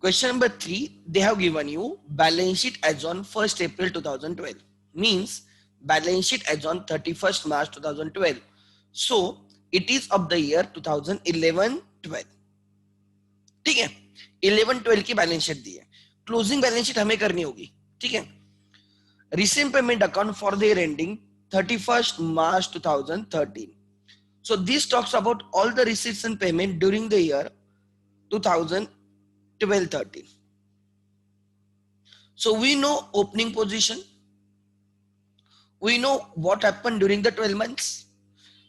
Question number 3, they have given you balance sheet as on 1st April 2012, means balance sheet as on 31st March 2012. So it is of the year 2011-12. ठीक है, 11-12 की balance sheet दी है, closing balance sheet हमें करनी होगी. ठीक है, receipt payment account for the year ending 31st March 2013. So this talks about all the receipts and payment during the year 2012-13. So we know opening position, we know what happened during the 12 months,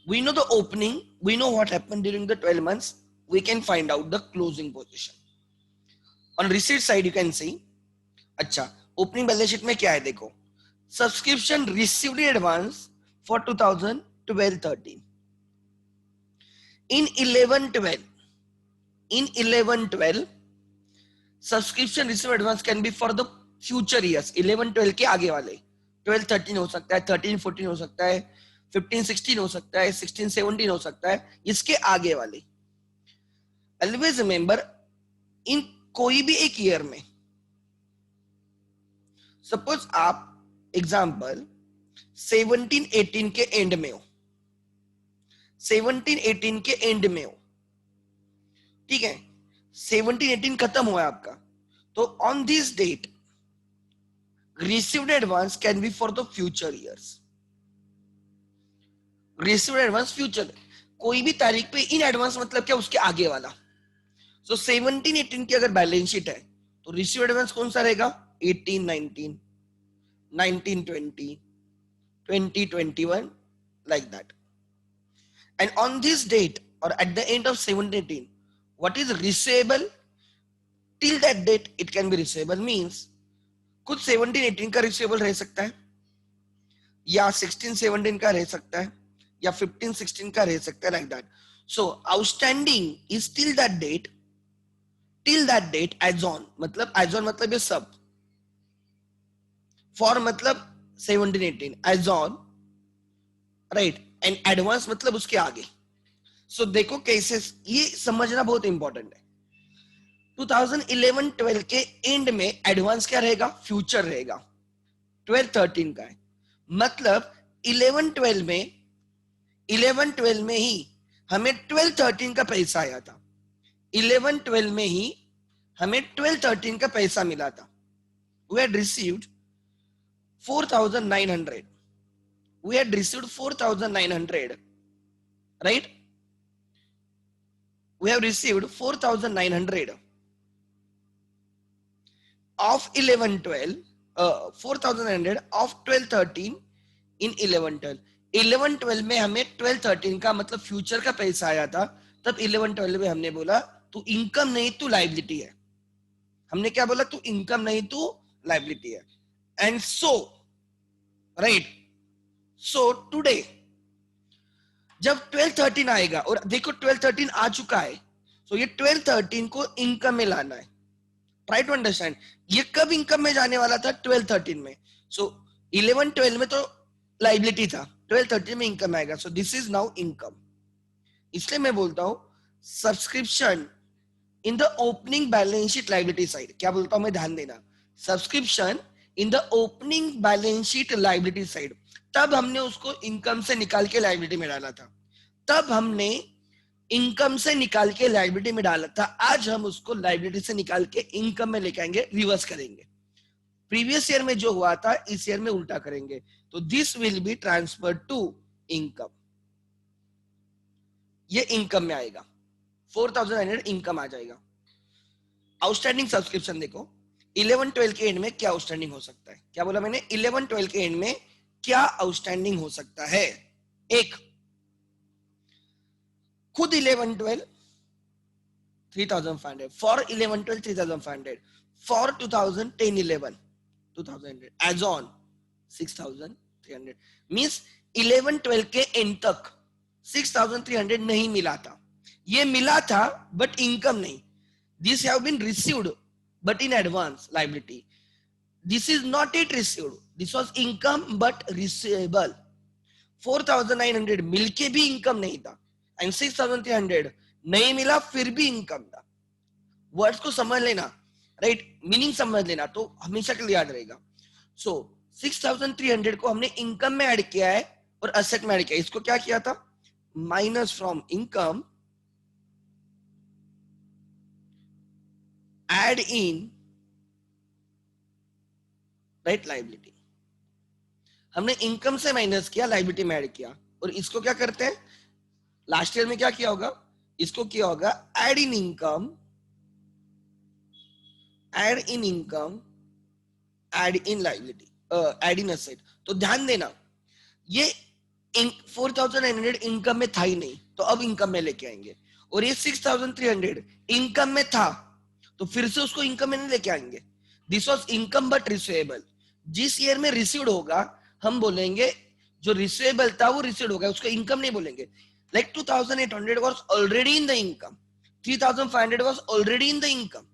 we know the opening, we know what happened during the 12 months, we can find out the closing position. On receipt side you can see, अच्छा opening balance sheet में क्या है देखो, subscription received in advance for 2012-13. In 11-12 subscription received advance can be for the future years. 11-12 के आगे वाले, 12-13 हो सकता है, 13-14 हो सकता है, 15-16 हो सकता है, 16-17 हो सकता है, इसके आगे वाले. Always remember, इन कोई भी एक ईयर में, सपोज आप एग्जाम्पल 17-18 के एंड में हो, 17-18 के एंड में हो, ठीक है, 17-18 खत्म हुआ आपका, तो on this date received advance can be for the future years. Received advance future, कोई भी तारीख पे इन एडवांस मतलब क्या, उसके आगे वाला. सो 17-18 की अगर बैलेंस शीट है तो रिसीव एडवांस कौन सा रहेगा, 18-19, 19-20, 20-21, like that. And on this date or at the end of 17-18, what is receivable till that date, it can be receivable means कुछ 17-18 का रिसीवेबल रह सकता है, या 16-17 का रह सकता है, या 15-16 का रह सकता है, like that. So outstanding is till that date as on, मतलब as on मतलब ये सब, for मतलब 17-18 as on, right, and advance मतलब उसके आगे. So देखो कैसे, ये समझना बहुत इंपॉर्टेंट है. 2011-12 के एंड में एडवांस क्या रहेगा, फ्यूचर रहेगा, 12-13 का है, मतलब 11-12 में ही हमें 12-13 का पैसा आया था, 11-12 में ही हमें 12-13 का पैसा मिला था. We had received 4,900, we had received 4,900, right, we have received 4,900 of 11-12, 4,900 of 12-13 in 11-12. 11-12 में हमें 12-13 का मतलब फ्यूचर का पैसा आया था, तब 11-12 में हमने बोला तू इनकम नहीं तू लायबिलिटी है. हमने क्या बोला, तू इनकम नहीं तू लायबिलिटी है. And so right, so today जब 12-13 आएगा, और देखो 12-13 आ चुका है, सो ये 12-13 को इनकम में लाना है. ट्राई टू अंडरस्टैंड, ये कब इनकम में जाने वाला था, 12-13 में. सो 11-12 में तो लायबिलिटी था, 12-13 में इनकम आएगा, so this is now income. इसलिए मैं बोलता हूं subscription in the opening balance sheet liability side. क्या बोलता हूं मैं, ध्यान देना, subscription in the opening balance sheet liability side, तब हमने उसको इनकम से निकाल के लायबिलिटी में डाला था, तब हमने इनकम से निकाल के लायबिलिटी में डाला था. आज हम उसको लायबिलिटी से निकाल के इनकम में लेके आएंगे, रिवर्स करेंगे. प्रीवियस ईयर में जो हुआ था इस ईयर में उल्टा करेंगे, तो this will be transfer to income. ये इनकम में आएगा, 4,900 इनकम आ जाएगा. आउटस्टैंडिंग सब्सक्रिप्शन देखो, 11-12 के एंड में क्या आउटस्टैंडिंग हो सकता है, क्या बोला मैंने, 11-12 के एंड में क्या आउटस्टैंडिंग हो सकता है. एक, खुद 11-12 3,500, for 11-12 3,500, for 2010-11 2,000, as on 6,300. Means 11-12 के एंड तक 6,300 नहीं मिला था, ये मिला था बट इनकम नहीं. This have been received but in advance liability. This is not it received, this was income but receivable. 4,900 मिलके भी इनकम नहीं था, एंड 6,300 नहीं मिला फिर भी इनकम था. वर्ड्स को समझ लेना, राइट, मीनिंग समझ लेना तो हमेशा के लिए याद रहेगा. सो 6,300 को हमने इनकम में ऐड किया है और असेट में ऐड किया. इसको क्या किया था, minus from income, add in, right, liability. हमने इनकम से माइनस किया, लाइबिलिटी में ऐड किया. और इसको क्या करते हैं, लास्ट ईयर में क्या किया होगा, इसको किया होगा add in income, add in income, add in liability, add in asset. तो ध्यान देना, ये 4,900 इनकम में था ही नहीं, तो अब इनकम में लेके आएंगे. और ये 6,300 इनकम में था, तो फिर से उसको इनकम में नहीं लेके आएंगे. This was income but receivable. जिस ईयर में रिसीव्ड होगा हम बोलेंगे, जो रिसीवेबल था वो रिसीव्ड होगा, उसको इनकम नहीं बोलेंगे. Like 2,800 was already in the income, 3,500 was already in the income.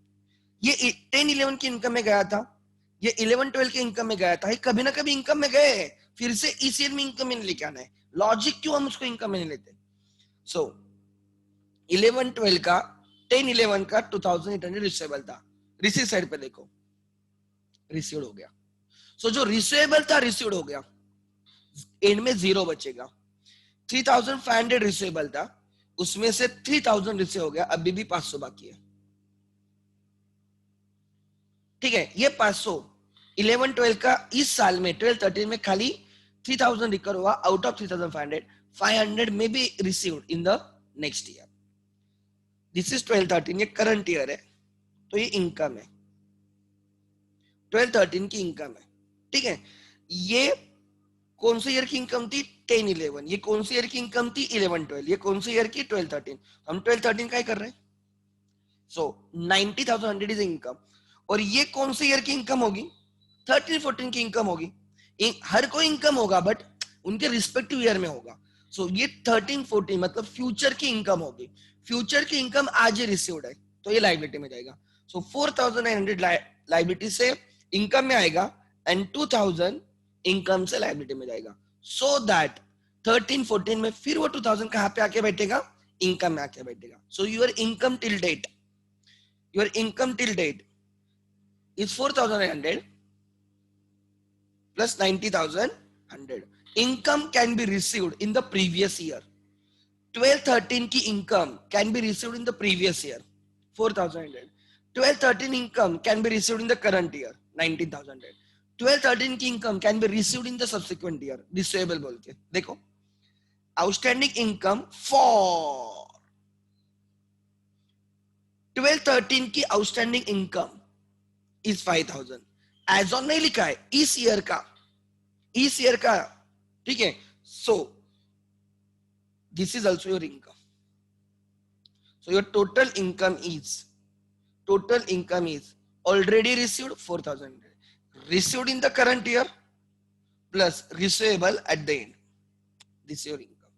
ये 10-11 की इनकम में गया था, ये 11-12 के इनकम में गया था, ये कभी ना कभी इनकम में गए हैं, फिर से इस ईयर में इनकम में लेके आना है. लॉजिक क्यों हम उसको इनकम में नहीं लेते. सो 11-12 का, 10-11 का 2,800 रिसीवेबल था. रिसीव साइड पे देखो, रिसीव्ड हो गया. सो जो रिसीवेबल था रिसीव्ड हो गया, एंड में जीरो बचेगा. 3,500 रिसीवेबल था, उसमें से 3,000 रिसीव हो गया, अभी भी 500 बाकी है. ठीक है, ये 500 11-12 का इस साल में 12-13 में खाली 3,000 रिकवर हुआ आउट ऑफ 3,500. 500 में B received in the next year. This is 12-13, ये करंट ईयर है, तो ये इनकम है, 12-13 की इनकम है. ठीक है, ये कौन से ईयर की इनकम थी, 10-11. ये कौन से ईयर की इनकम थी, 11-12. ये कौन से ईयर की, 12-13. हम 12-13 का ही कर रहे हैं. सो 90,100 इज इनकम. और ये कौन से ईयर की इनकम होगी, 13-14 की इनकम होगी. हर कोई इनकम होगा बट उनके रिस्पेक्टिव ईयर में होगा. सो ये 13-14 मतलब फ्यूचर की इनकम होगी. फ्यूचर की इनकम आज ही रिसीव्ड है, तो ये लाइबिलिटी में जाएगा. सो 4,900 लाइबिलिटी से इनकम में आएगा, एंड 2,000 इनकम से लाइबिलिटी में जाएगा. सो दैट 13-14 में फिर वो 2,000 कहाँ पे आके बैठेगा, इनकम में आके बैठेगा. So your income till date, your income till date is 4,900 plus 90,100. Income can be received in the previous year. 12-13 की income can be received in the previous year, 4,100. 12-13 income can be received in the current year, 19,100. 12-13 की income can be received in the subsequent year. Receivable बोल के देखो, outstanding income for 12-13 की outstanding income is 5,000. As on नहीं लिखा है, इस year का, इस ईयर का. ठीक है, so this is also your income. So your total income is already received 4,000, received in the current year plus receivable eight the and. This your income.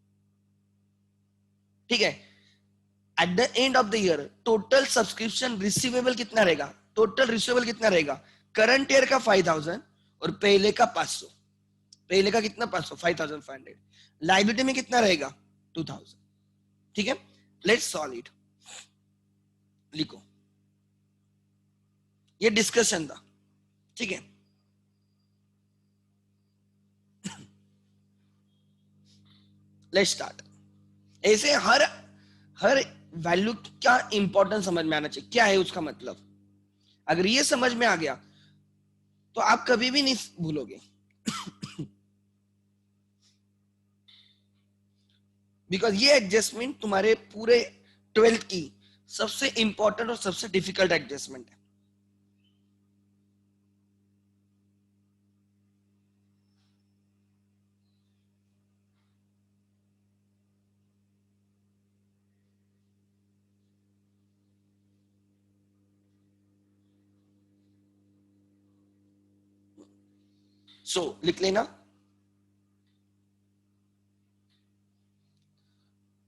ठीक है, eight the end of the year total subscription receivable कितना रहेगा, total receivable कितना रहेगा, current year का 5,000 और पहले का 500. पहले का कितना, 500, 5,500. लाइबिलिटी में कितना रहेगा, 2,000. ठीक है, लेट्स सॉल्व इट. लिखो, ये डिस्कशन था. ठीक है, लेट्स स्टार्ट. ऐसे हर हर वैल्यू क्या इंपॉर्टेंस समझ में आना चाहिए, क्या है उसका मतलब. अगर ये समझ में आ गया तो आप कभी भी नहीं भूलोगे. बिकॉज ये एडजस्टमेंट तुम्हारे पूरे 12th की सबसे इंपॉर्टेंट और सबसे डिफिकल्ट एडजस्टमेंट है. सो लिख लेना,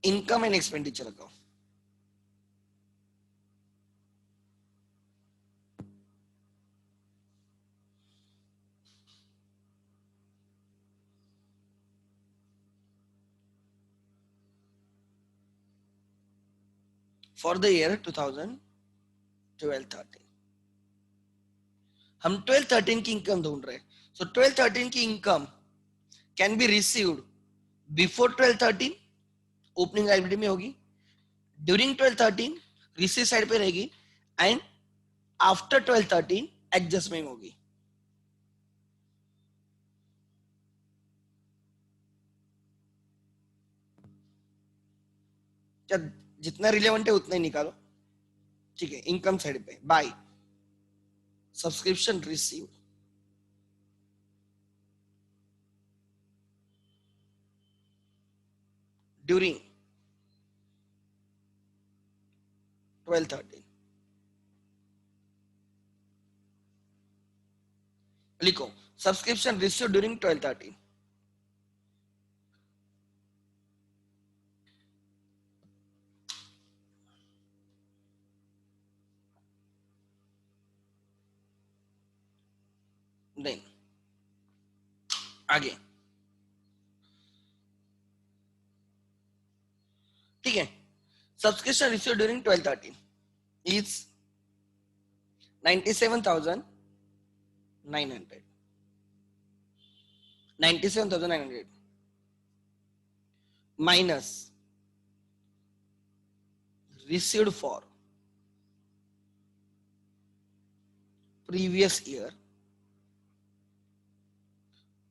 income and expenditure account. for the year 2012-13. हम 12-13 की इनकम ढूंढ रहे हैं. सो 12-13 की income can be received before 12-13, opening liability में होगी. ड्यूरिंग 12-13 रिसीव साइड पे रहेगी. एंड आफ्टर 12-13 एडजस्टमेंट होगी. क्या जितना रिलेवेंट है उतना ही निकालो. ठीक है. इनकम साइड पे बाय सब्सक्रिप्शन रिसीव ड्यूरिंग 12-13. लिखो सब्सक्रिप्शन रिसीव ड्यूरिंग 12-13. नहीं आगे. ठीक है. Subscription receive during 12-13 is 97,900. 97,900 minus received for previous year.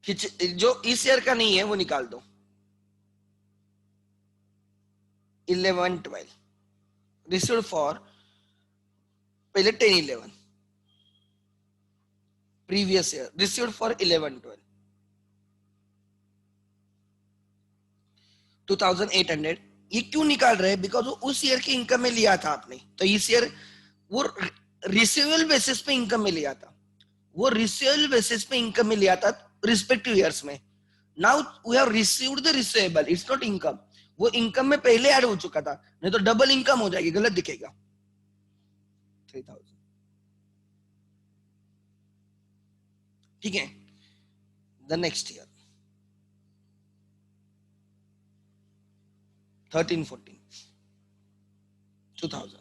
जो इस ईयर का नहीं है वो निकाल दो. 11-12 received for पहले 10-11 previous year received for 11-12 2,800. ये क्यों निकाल रहे हैं? बिकॉज वो उस ईयर की इनकम में लिया था आपने, तो इस ईयर वो रिसीवेबल बेसिस पे इनकम में लिया था. वो रिसीवेबल बेसिस पे इनकम में लिया था रिस्पेक्टिव ईयर्स में. Now we have received the receivable, it's not income. वो इनकम में पहले ऐड हो चुका था, नहीं तो डबल इनकम हो जाएगी, गलत दिखेगा. 3,000. ठीक है. The next year 13-14 2000.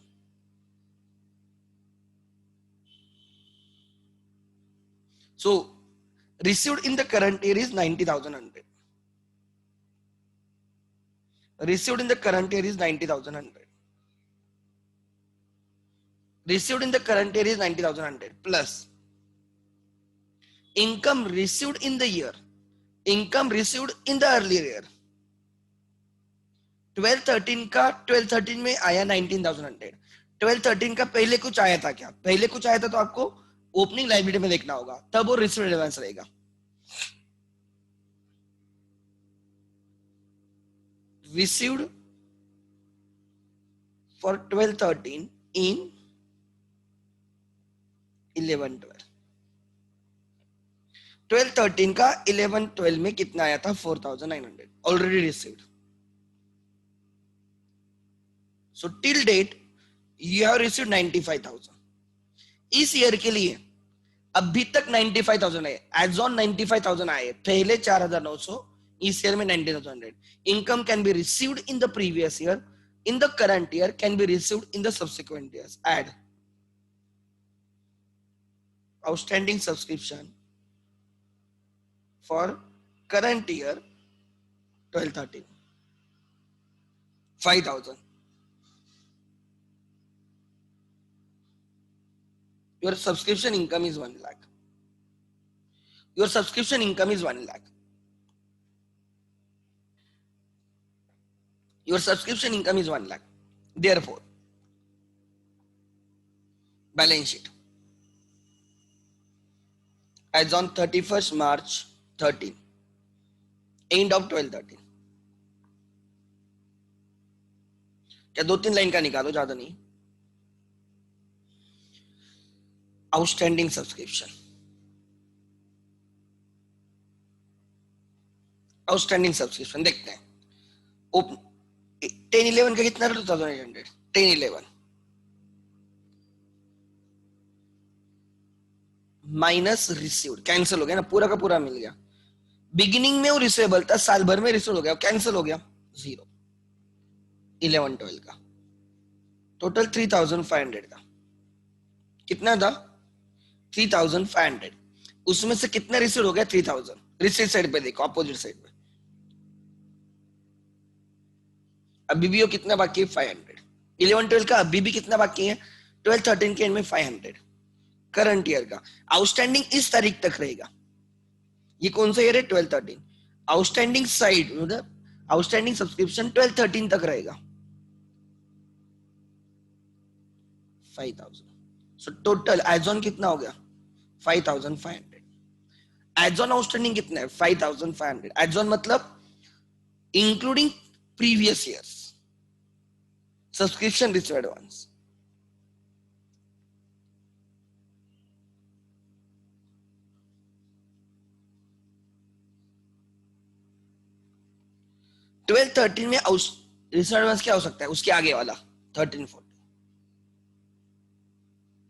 So received in the current year is 90,100. Received in the current year is 90,100. Received in the current year is 90,100 plus income received in the year. Income received in the earlier year. 12-13 का 12-13 में आया 19,100. 12-13 का पहले कुछ आया था क्या? पहले कुछ आया था तो आपको ओपनिंग लाइबिलिटी में देखना होगा, तब वो रिसीव्ड एडवांस रहेगा. Received for 12-13 in 11-12. 12-13 का 11-12 में कितना आया था? 4,900 already received. So till date you have received 95,000. इस ईयर के लिए अभी तक 95,000 है. एज ऑन 95,000 आए, पहले 4,900, इस ईयर में 90,100. Income can be received in the previous year, in the current year, can be received in the subsequent years. Add outstanding subscription for current year 12-13 5,000. Your subscription income is 1 lakh. Your subscription income is 1 lakh. Your subscription income is 1 lakh. Therefore, balance sheet as on 31st March 13, end of 12-13. क्या 2-3 line का निकालो, ज्यादा नहीं. Outstanding subscription. Outstanding subscription देखते हैं. 10-11 का कितना? 2,800. 10-11 minus received, cancel हो गया ना, पूरा का पूरा मिल गया. बिगिनिंग में वो रिसीवेबल था, साल भर में रिसीव हो गया, कैंसिल हो गया, 0. 11-12 का टोटल 3,500 का कितना था? 3,500, उसमें से कितना रिसीव हो गया? 3,000। रिसीव साइड पे देखो, अपोजिट साइड पे अभी भी वो कितना बाकी है? 500। 11-12 का अभी भी कितना बाकी है? 12-13 के एंड में 500। करंट ईयर का आउटस्टैंडिंग इस तारीख तक रहेगा। ये कौन सा ईयर है? 12-13। आउटस्टैंडिंग साइड मतलब आउटस्टैंडिंग सब्सक्रिप्शन 12-13 तक रहेगा 5,000। सो टोटल एज ऑन कितना हो गया? 5,500। एज ऑन आउटस्टैंडिंग कितना है? 5,500। एज ऑन मतलब including previous years subscription receive advance. 12-13 में रिसीव एडवांस क्या हो सकता है? उसके आगे वाला 13-14।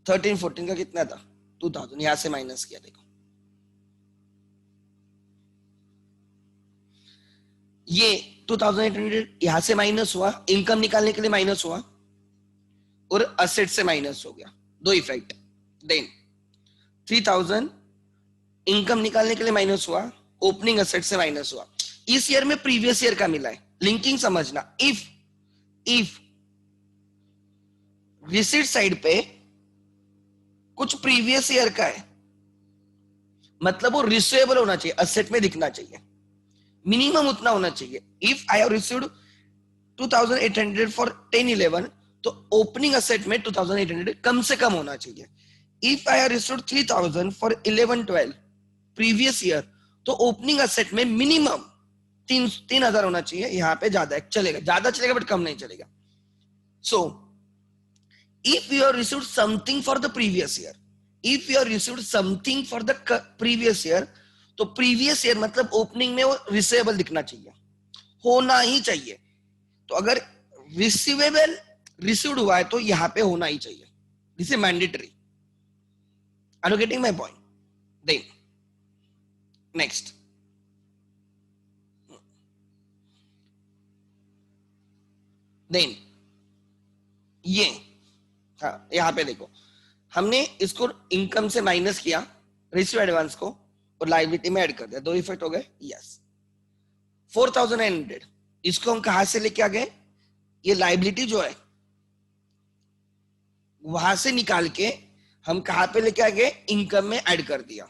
13-14 का कितना था? 2,000। यहां से माइनस किया देखो, ये 2,800 यहां से माइनस हुआ, इनकम निकालने के लिए माइनस हुआ, और असेट से माइनस हो गया। दो इफेक्ट। देन 3,000 इनकम निकालने के लिए माइनस हुआ, ओपनिंग असेट से माइनस हुआ। इस ईयर में प्रीवियस ईयर का मिला है। लिंकिंग समझना, इफ रिसीट साइड पे कुछ प्रीवियस ईयर का है, मतलब वो रिसीवेबल होना चाहिए, असेट में दिखना चाहिए, मिनिमम उतना होना चाहिए। If I have received 2,800 for 10-11, तो ओपनिंग असेट में 2,800 कम से कम होना चाहिए। If I have received 3,000 for 11-12 previous year, तो ओपनिंग असेट में मिनिमम 3,000 होना चाहिए। यहाँ पे ज्यादा चलेगा, ज्यादा चलेगा बट कम नहीं चलेगा। सो if you have received something for the previous year, if you have received something for the previous year, तो प्रीवियस ईयर मतलब ओपनिंग में वो रिसीवेबल दिखना चाहिए, होना ही चाहिए। तो अगर रिसीवेबल रिसीव्ड हुआ है तो यहाँ पे होना ही चाहिए, this is mandatory. Are you getting my point? Then next, then ये, हाँ यहाँ पे देखो, हमने इसको इनकम से माइनस किया, रिसीव एडवांस को, और लाइबिलिटी में ऐड कर दिया। दो इफेक्ट हो गए। यस, 4,900 इसको हम कहां से लेके आ गए? ये लाइबिलिटी जो है वहां से निकाल के हम कहां पे लेके आ गए? इनकम में ऐड कर दिया।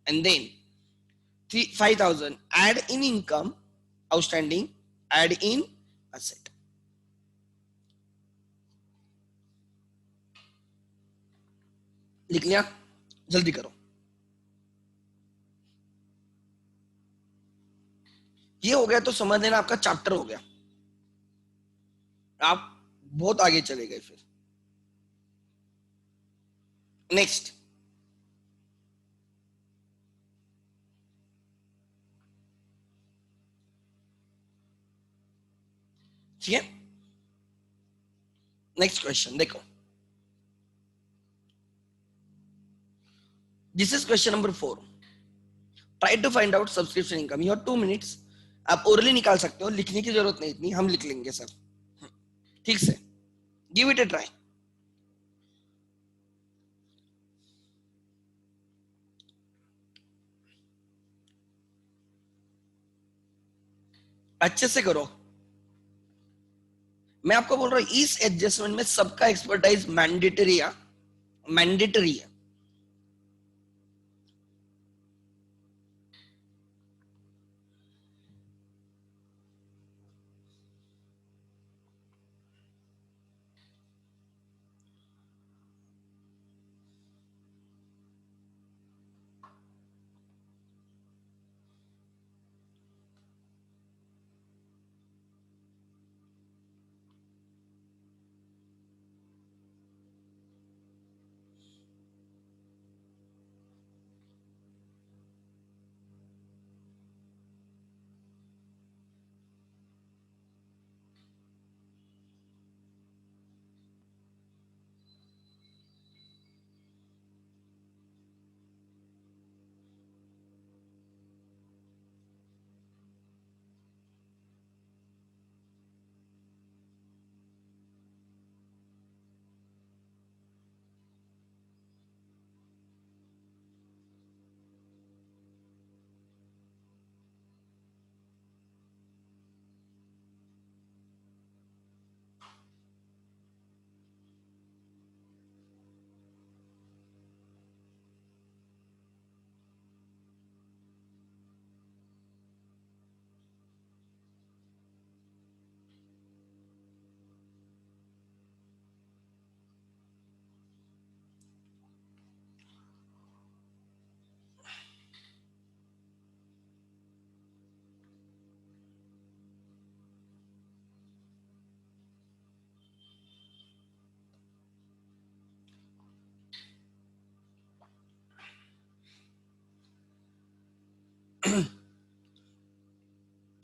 And then 5,000 add in income, outstanding add in asset. लिख लिया? जल्दी करो। ये हो गया तो समझ लेना आपका चैप्टर हो गया, आप बहुत आगे चले गए। फिर नेक्स्ट, ठीक है, नेक्स्ट क्वेश्चन देखो। This is question number 4। Try to find out subscription income. You have 2 minutes. आप ओरली निकाल सकते हो, लिखने की जरूरत नहीं, इतनी हम लिख लेंगे सब ठीक से। Give it A try. अच्छे से करो। मैं आपको बोल रहा हूं इस एडजस्टमेंट में सबका एक्सपर्टाइज मैंडेटरी है, मैंडेटरी है।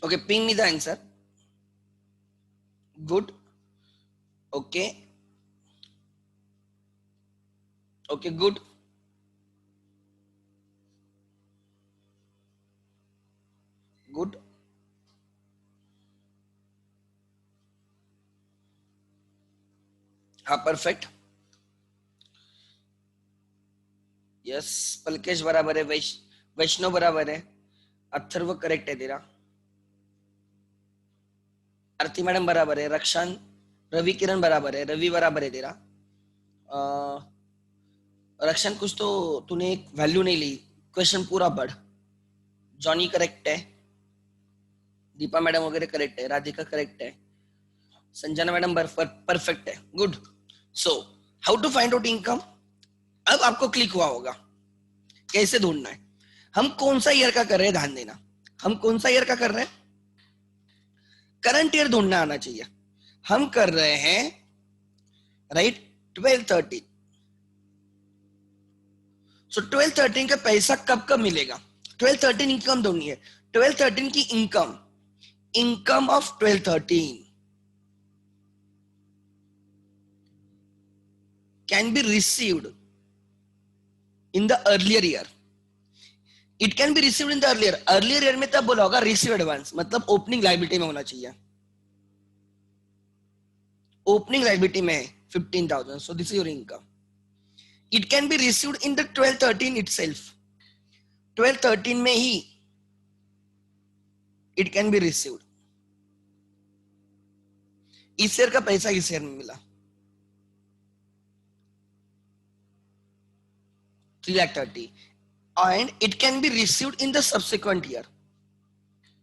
Okay, ping me the answer. Good. Okay. Okay, good. Good. हाँ, परफेक्ट. यस, पलकेश बराबर है, वैष्णव बराबर है, अथर्व करेक्ट है तेरा, आरती मैडम बराबर है, रक्षान, रवि किरण बराबर है, रवि बराबर है तेरा. रक्षान कुछ तो तूने एक वैल्यू नहीं ली, क्वेश्चन पूरा पढ़. जॉनी करेक्ट है, दीपा मैडम वगैरह करेक्ट है, राधिका करेक्ट है, संजना मैडम परफेक्ट है. Good. So how to find out income. अब आपको क्लिक हुआ होगा कैसे ढूंढना है. हम कौन सा ईयर का कर रहे हैं, ध्यान देना. हम कौन सा ईयर का कर रहे हैं, करंट ईयर ढूंढना आना चाहिए. हम कर रहे हैं राइट 12-13. सो 12-13 का पैसा कब कब मिलेगा. 12-13 इनकम ढूंढनी है. 12-13 की income, income of 12-13 can be received in the earlier year. It can be received in the earlier year में तब बोला होगा receive advance, मतलब opening liability में होना चाहिए. Opening liability में 15,000, so this is your income. It can be received in the 12-13 itself. 12-13 में ही it can be received. इस ईयर का पैसा इस ईयर में मिला 3,30,000 and it can be received in the subsequent year.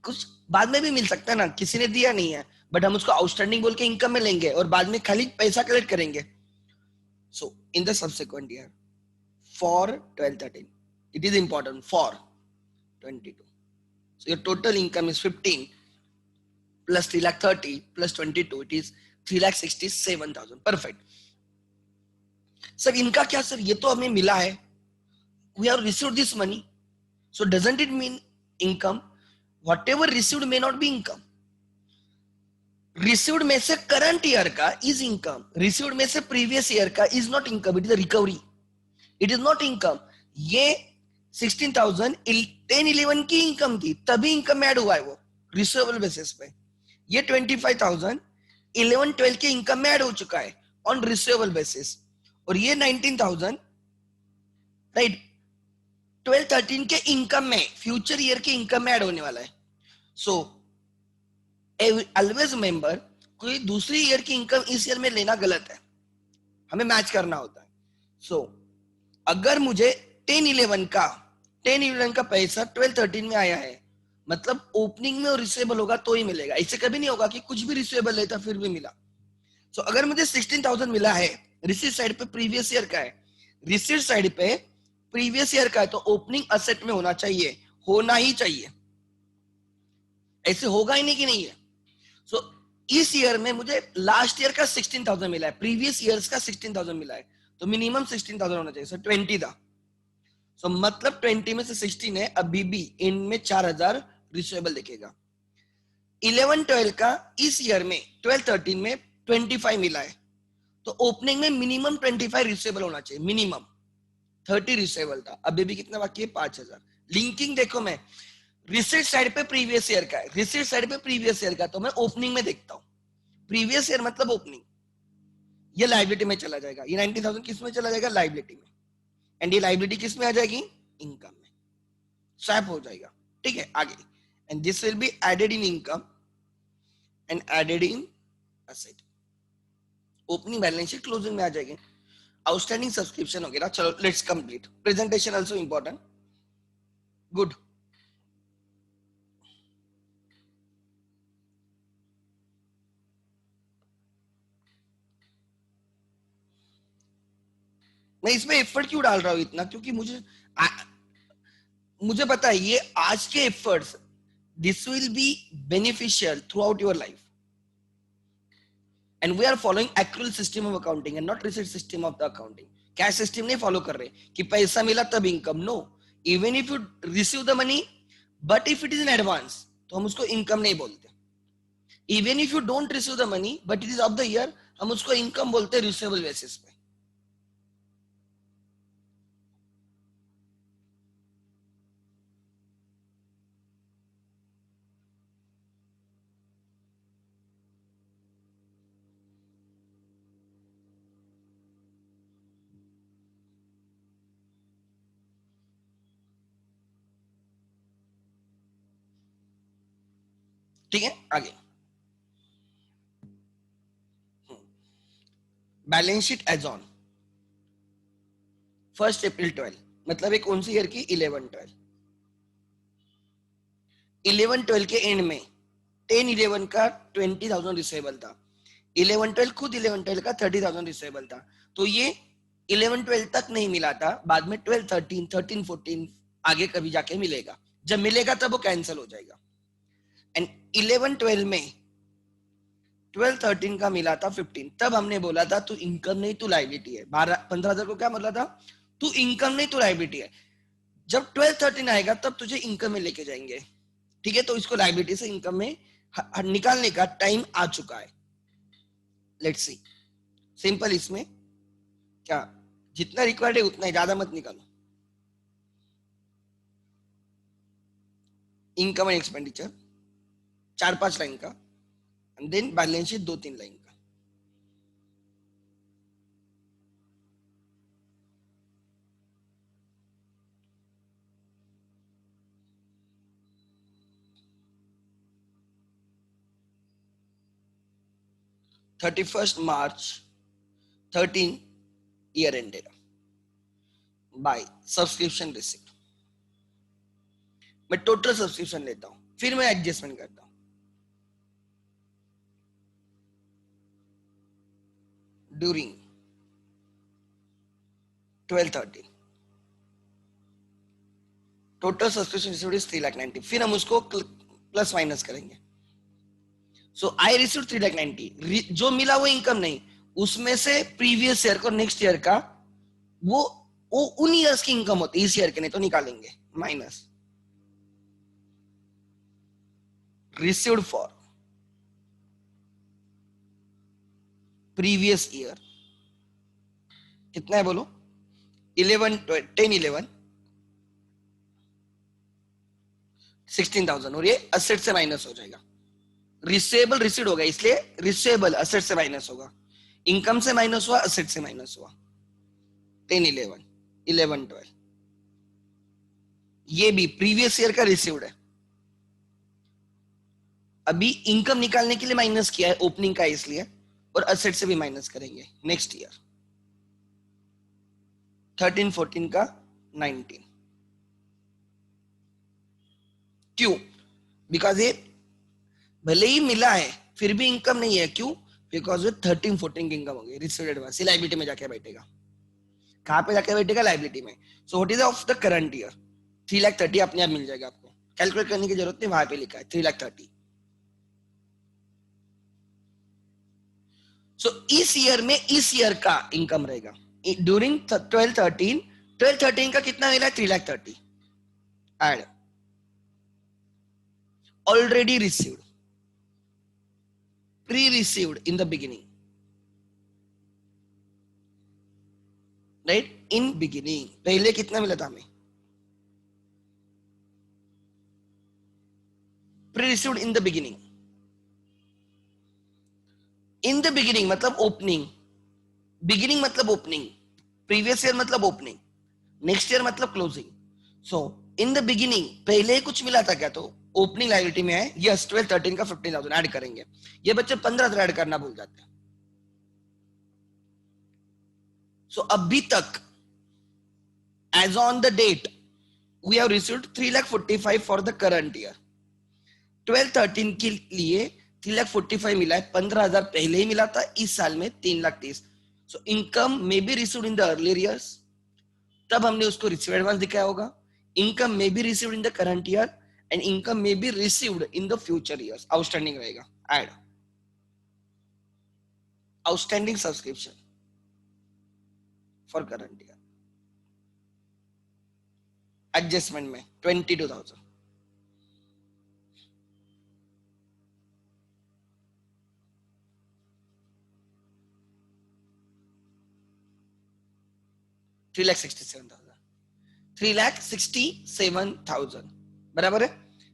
कुछ बाद में भी मिल सकता है ना, किसी ने दिया नहीं है बट हम उसको आउटस्टैंडिंग बोल के इनकम में लेंगे और बाद में खाली पैसा कलेक्ट करेंगे. So in the subsequent year for 12-13 it is important for 22. So your total income is 15 plus 3,30,000 plus 22, it is 3,67,000. Perfect. Sir इनका क्या सर, ये तो हमें मिला है, we have received this money, so doesn't it mean income. Whatever received may not be income. Received में से current year का is income, received में से previous year का is not income, it is a recovery, it is not income. ये 16,000 10-11 की income थी तभी इनकम में ऐड हुआ है वो रिसीवेबल बेसिस पे. ये 25,000 11-12 के इनकम में ऐड हो चुका है ऑन रिसीवेबल बेसिस, और ये 19,000 राइट 12-13 के इनकम में फ्यूचर ईयर के इनकम में ऐड होने वाला है. सो ऑलवेज रिमेंबर, कोई दूसरी ईयर की इनकम इस ईयर में लेना गलत है, हमें मैच करना होता है. सो अगर मुझे 10-11 का पैसा 12-13 में आया है, मतलब ओपनिंग में और रिसीवेबल होगा तो ही मिलेगा. इससे कभी नहीं होगा कि कुछ भी रिसीवेबल लेता फिर भी मिला. सो अगर मुझे 16,000 मिला है, रिसीट साइड पे प्रीवियस ईयर का है, रिसीट साइड पे प्रीवियस ईयर का है, तो ओपनिंग असेट में होना चाहिए, होना ही चाहिए, ऐसे होगा ही नहीं कि नहीं है. सो इस ईयर में मुझे लास्ट ईयर का 16,000 मिला है, प्रीवियस ईयर्स का 16,000 मिला है, तो मिनिमम 16,000 होना चाहिए. सो 20 था, सो मतलब 20 में से 16 है, अभी भी इनमें 4,000 रिसीवेबल दिखेगा. 11-12 का इस ईयर में 12-13 में 25 मिला है, तो ओपनिंग में मिनिमम 25 रिसीवेबल होना चाहिए, मिनिमम 30 रिसीवेबल था, अभी भी कितना बाकी है 5,000. लिंकिंग देखो, मैं रिसीट साइड पे प्रीवियस ईयर का है, रिसीट साइड पे प्रीवियस ईयर का, तो मैं ओपनिंग में देखता हूं. प्रीवियस ईयर मतलब ओपनिंग, ये लाइबिलिटी में चला जाएगा, ये 90,000 किस में चला जाएगा, लाइबिलिटी में, एंड ये लाइबिलिटी किस में आ जाएगी, इनकम में, स्वैप हो जाएगा. ठीक है, आगे, and this will be added in income and added in asset. Opening balance sheet closing में आ जाएगी. आउटस्टैंडिंग सब्सक्रिप्शन वगैरह, चलो let's complete. Presentation also important. Good. मैं इसमें एफर्ट क्यों डाल रहा हूं इतना, क्योंकि मुझे पता है ये आज के efforts, this will be beneficial throughout your life. And we are following accrual system of accounting and not receipt system of the accounting. Cash system नहीं फॉलो कर रहे कि पैसा मिला तब income. No, even if you receive the money but if it is in advance तो हम उसको इनकम नहीं बोलते. Even if you don't receive the money but it is of the year, हम उसको इनकम बोलते हैं रिसीवेबल बेसिस पे. ठीक है, आगे balance sheet as on 1 April 12, मतलब एक कौन सी ईयर की 11-12. 11-12 के एंड में 10-11 का 20,000 रिसेबल था. 11-12 खुद 11-12 का 30,000 रिसेबल था. तो ये 11-12 तक नहीं मिला था, बाद में 12-13, 13-14 आगे कभी जाके मिलेगा. जब मिलेगा तब वो कैंसिल हो जाएगा. एंड 11-12 में 12-13 का मिला था 15, तब हमने बोला था तू इनकम नहीं तू लाइबिलिटी है. 15,000 को क्या बोला था, तू इनकम नहीं तू लाइबिलिटी है. जब 12-13 आएगा तब तुझे इनकम में लेके जाएंगे. ठीक है, तो इसको लाइबिलिटी से इनकम में निकालने का टाइम आ चुका है. Let's see simple. इसमें क्या जितना रिक्वायर्ड है उतना ही, ज्यादा मत निकालो. इनकम एंड एक्सपेंडिचर 4-5 लाइन का, and then balance sheet 2-3 line का. March 31, 13 year ended by subscription receipt. मैं टोटल सब्सक्रिप्शन लेता हूं, फिर मैं एडजस्टमेंट करता हूं. During 12-13 total subscription receipt is 3,90,000. फिर हम उसको प्लस माइनस करेंगे. So I receive 3,90,000. जो मिला वो इनकम नहीं, उसमें से प्रीवियस ईयर को नेक्स्ट ईयर का वो उन ईयर्स की इनकम होती है, इस ईयर के नहीं, तो निकालेंगे minus received for previous year. कितना है बोलो, 10-11 16,000, और ये असेट से माइनस हो जाएगा. रिसेबल रिसीड होगा, इसलिए रिसेबल असेट से माइनस होगा. इनकम से माइनस हुआ, असेट से माइनस हुआ. 10-11 11-12 ये भी प्रीवियस ईयर का रिसीव्ड है. अभी इनकम निकालने के लिए माइनस किया है, ओपनिंग का इसलिए, और असेट से भी माइनस करेंगे नेक्स्ट ईयर. 13-14 का 19. क्यों? बिकॉज ये भले ही मिला है फिर भी इनकम नहीं है. क्यों? बिकॉज 13-14 की इनकम होगी, रिसीव्ड एडवांस. लाइबिलिटी में जाके बैठेगा. कहां पे जाके बैठेगा? लाइबिलिटी में. सो what is of the current year? 3,30,000 अपने आप मिल जाएगा आपको, कैलकुलेट करने की जरूरत नहीं, वहां पे लिखा है 3,30,000. सो इस ईयर में इस ईयर का इनकम रहेगा. ड्यूरिंग 12-13 का कितना मिला है? 3,30,000. Add already received, pre received in the beginning, right? In beginning पहले कितना मिला था हमें? Pre received in the beginning. In the beginning मतलब ओपनिंग. बिगिनिंग मतलब ओपनिंग, प्रीवियस ईयर मतलब ओपनिंग, नेक्स्ट ईयर मतलब closing. So in the beginning पहले कुछ मिला था क्या? तो ओपनिंग लायबिलिटी में है. यस, 12-13 का 15,000 ऐड करेंगे. ये बच्चे 15,000 ऐड करना भूल जाते हैं. सो अभी तक as on the date we have received 3,45,000 for the current year. 12-13 के लिए 3,45,000 मिला है. 15,000 पहले ही मिला था, इस साल में 3,30,000. So income may be received in the earlier years, तब हमने उसको रिसीव एडवांस दिखाया होगा. Income may be received in the current year and income may be received in the future years. Outstanding रहेगा. Add outstanding subscription for current year. Adjustment में 22,000. 3,67,000 बराबर है।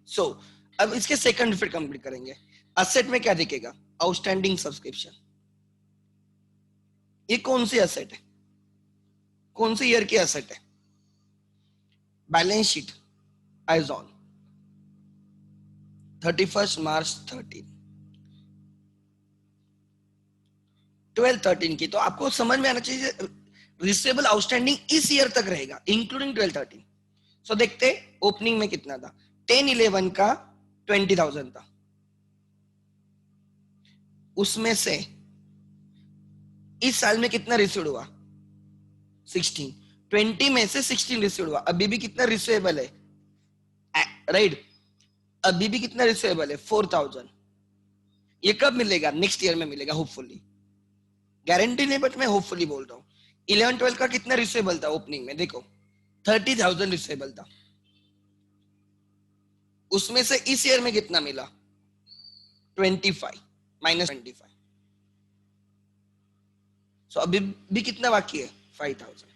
सो अब इसके सेकंड फिर कंप्लीट करेंगे। असेट में क्या दिखेगा? Outstanding subscription. ये कौन सी असेट है? कौन सी ईयर की असेट है? बैलेंस शीट एज ऑन 31 मार्च 12/13 की। तो आपको समझ में आना चाहिए रिसीवेबल आउटस्टैंडिंग इस ईयर तक रहेगा इंक्लूडिंग 12/13। सो देखते ओपनिंग में कितना था। 10/11 का 20,000 था, उसमें से इस साल में कितना रिसीव हुआ? 16। 20 में से 16 रिसीव हुआ। अभी भी कितना रिसीवेबल है? राइट, अभी भी कितना रिसीवेबल है? 4,000। ये कब मिलेगा? नेक्स्ट ईयर में मिलेगा होपफुली। गारंटी नहीं बट मैं होपफुली बोल रहा हूँ। 11-12 का कितना रिसीवेबल था ओपनिंग में? देखो 30,000 रिसीवेबल था, उसमें से इस ईयर में कितना मिला? 25 -25। सो अभी भी कितना बाकी है? 5,000।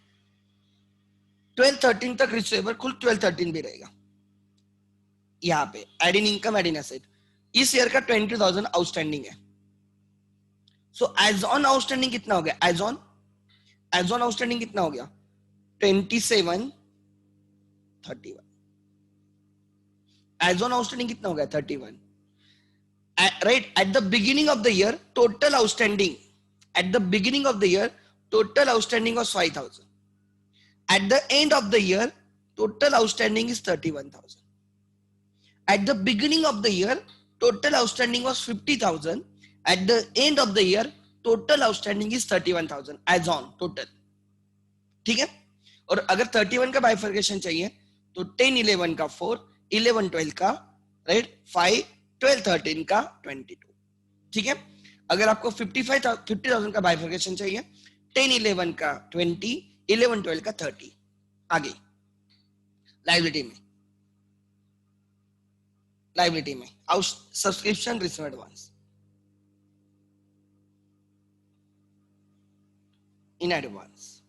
12-13 तक रिसीवेबल, कुल 12-13 भी रहेगा। यहाँ पे add in income, add in asset. इस ईयर का 20,000 आउटस्टैंडिंग है। सो एज ऑन आउटस्टैंडिंग कितना हो गया? एज ऑन आउटस्टैंडिंग कितना हो गया? 27/31। एज ऑन आउटस्टैंडिंग कितना हो गया? 31। Right, at the beginning of the year total outstanding, at the beginning of the year total outstanding was 5,000. At the end of the year total outstanding is 31,000. At the beginning of the year total outstanding was 50,000. At the end of the year total outstanding is 31,000 as on total. ठीक है। और अगर 31 का bifurcation चाहिए तो 10-11 का 4, 11-12 का right 5, 12-13 का 22। ठीक है। अगर आपको 50,000 का बाइफर्केशन चाहिए 10-11 का 20, 11-12 का 30। आगे लाइबिलिटी में subscription receive advance in advance.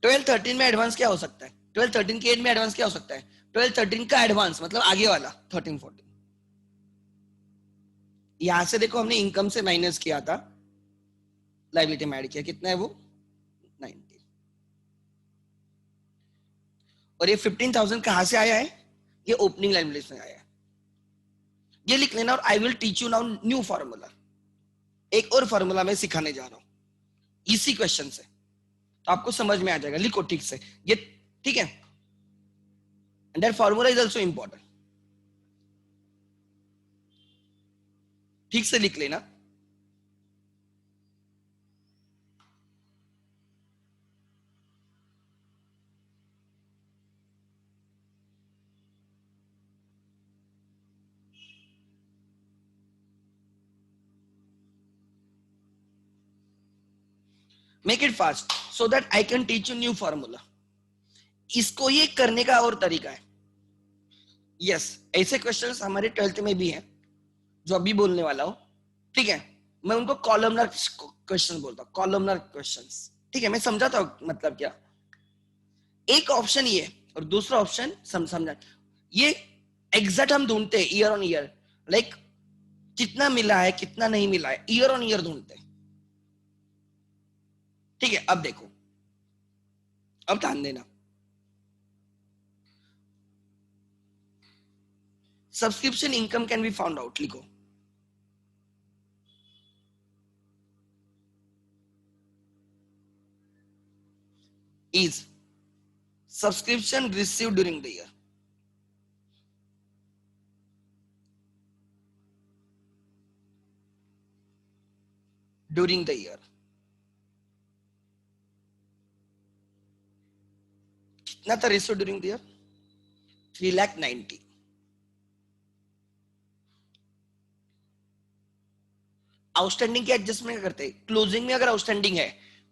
12-13 में एडवांस क्या हो सकता है? 12-13 के एंड में एडवांस क्या हो सकता है? 12-13 का एडवांस मतलब आगे वाला 13-14। यहां से देखो हमने इनकम से माइनस किया था, लाइबिलिटी में ऐड किया, कितना है वो? 90। और ये 15,000 कहां से आया है? ये ओपनिंग लाइबिलिटी में आया है। ये लिख लेना। और I will teach you now new formula. एक और फॉर्मूला मैं सिखाने जा रहा हूं इसी क्वेश्चन से, तो आपको समझ में आ जाएगा। लिखो ठीक से ये, ठीक है। And that formula is also important. ठीक से लिख लेना। Make it fast so that I can teach you new formula. इसको ये करने का और तरीका है। यस, ऐसे क्वेश्चंस हमारे 12th में भी हैं जो अभी बोलने वाला हूं। ठीक है, मैं उनको कॉलमनर क्वेश्चन बोलता हूं, कॉलमनर क्वेश्चंस। ठीक है, मैं समझाता हूं मतलब क्या। एक ऑप्शन ये और दूसरा ऑप्शन समझा। ये एग्जैक्ट हम ढूंढते हैं ईयर ऑन ईयर, लाइक कितना मिला है कितना नहीं मिला है, ईयर ऑन ईयर ढूंढते हैं। ठीक है, अब देखो, अब ध्यान देना। Subscription income can be found out. लिखो is subscription received during the year. During the year कितना था ratio during the year? 3,90,000। Outstanding की एडजस्टमेंट करते हैं क्लोजिंग में। अगर आउटस्टैंडिंग है,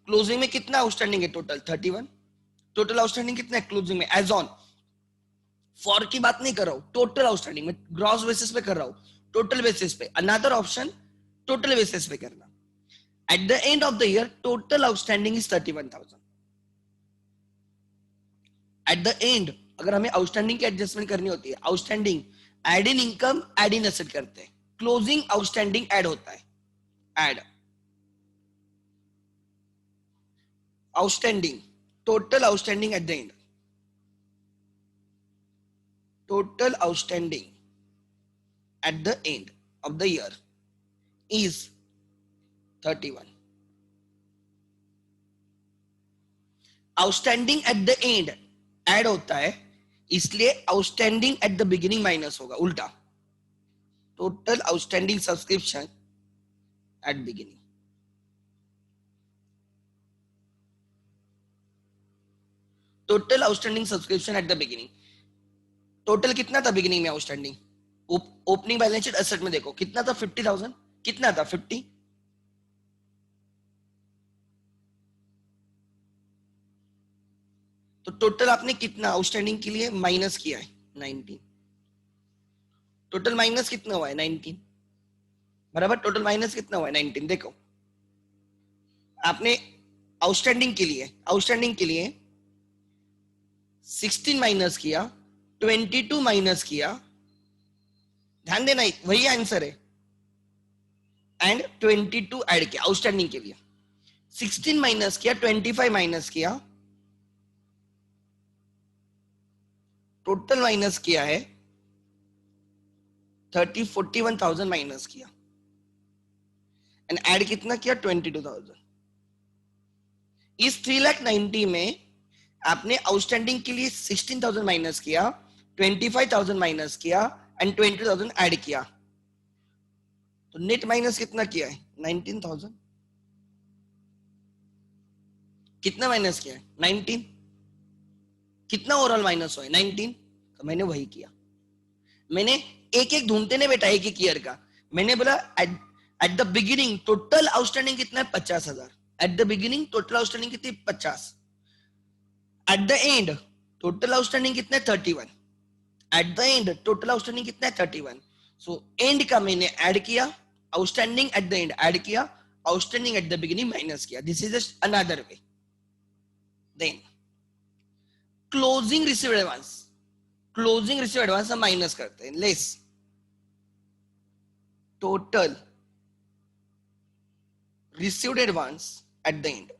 क्लोजिंग में कितना आउटस्टैंडिंग है? टोटल 31। टोटल आउटस्टैंडिंग कितना है क्लोजिंग में? एज ऑन, फॉर की बात नहीं कर रहा हूं, टोटल आउटस्टैंडिंग में, ग्रॉस बेसिस पे कर रहा हूं, टोटल बेसिस पे। अनदर ऑप्शन टोटल बेसिस पे करना। At the end of the year, total outstanding is 31,000. At the end, अगर हमें आउटस्टैंडिंग की एडजस्टमेंट करनी होती है, outstanding add in income, add in asset करते हैं, क्लोजिंग आउटस्टैंडिंग ऐड होता है, add outstanding, total outstanding at the end, total outstanding at the end of the year is 31. Outstanding at the end add होता है, इसलिए outstanding at the beginning minus होगा, उल्टा, total outstanding subscription at beginning, total outstanding subscription eight the beginning. Total कितना था beginning में outstanding? Opening balance sheet asset में देखो कितना था, 50,000. कितना था 50, तो टोटल आपने कितना आउटस्टैंडिंग के लिए माइनस किया है, 19. टोटल माइनस कितना हुआ है, 19 बराबर. टोटल माइनस कितना हुआ है, 19. देखो आपने आउटस्टैंडिंग के लिए 16 माइनस किया, 22 माइनस किया, ध्यान देना वही आंसर है, एंड 22 ऐड किया आउटस्टैंडिंग के लिए. 16 माइनस किया, 25 माइनस किया, टोटल माइनस किया है 41,000 माइनस किया, एंड ऐड कितना किया, 22,000. इस 3,90,000 में आपने आउटस्टैंडिंग के लिए 16,000 माइनस किया, 25,000 माइनस किया, एंड 20,000 ऐड किया, तो नेट माइनस कितना किया है, 19,000. कितना माइनस किया है, 19. कितना ओवरऑल माइनस हुआ है, 19. तो मैंने वही किया, मैंने एक एक ढूंढते नहीं बेटा, एक एक ईयर का. मैंने बोला at the beginning total outstanding कितना है, 50,000. At the beginning total outstanding कितनी, 50. At the end total outstanding कितना है, 31. At the end total outstanding कितना है, 31. सो एंड का मैंने ऐड किया, outstanding at the end add किया, outstanding at the beginning minus किया. This is just another way. Then closing received advance, closing received advance हम माइनस करते हैं, less total received advance at the end.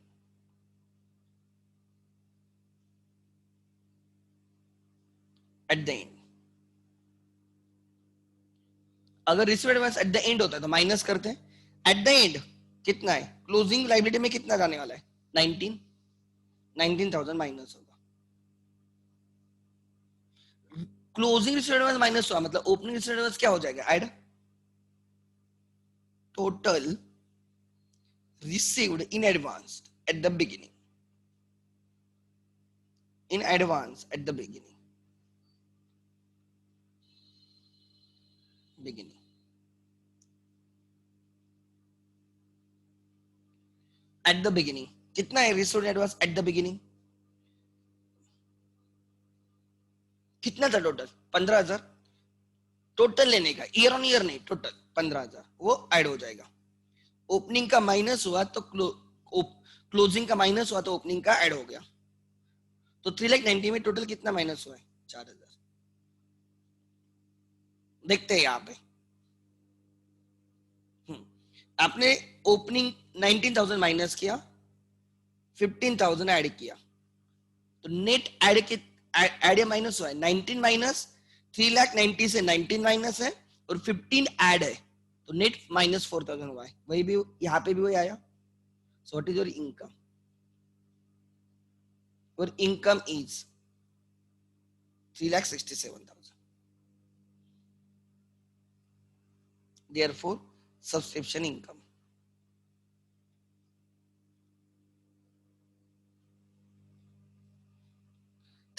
At the end अगर received advance at the end होता है तो minus करते हैं. एट द एंड कितना है, क्लोजिंग लायबिलिटी में कितना जाने वाला है, 19. 19,000 माइनस होगा. क्लोजिंग रिसीव्ड एडवांस माइनस हुआ मतलब ओपनिंग रिसीव्ड एडवांस क्या हो जाएगा, add total received in advance at the beginning, in advance at the beginning, beginning. Eight the beginning कितना है received advance at the beginning, कितना था टोटल, 15,000. टोटल लेने का, ईयर ऑन ईयर नहीं, टोटल 15,000 वो ऐड हो जाएगा. ओपनिंग का माइनस हुआ तो क्लोजिंग का माइनस हुआ तो ओपनिंग का ऐड हो गया. तो 3,90,000 में टोटल कितना माइनस हुआ है, 4,000. देखते हैं यहाँ पे आपने ओपनिंग 19,000 माइनस किया, 15,000 ऐड किया, तो नेट ऐड के ऐड या माइनस हुआ है, 19 माइनस 3,90,000 से 19 माइनस है और 15 ऐड है, तो नेट माइनस 4,000 हुआ है. वही भी यहाँ पे भी वही आया. So what is your income, और income is 3,67,000. Therefore, subscription income.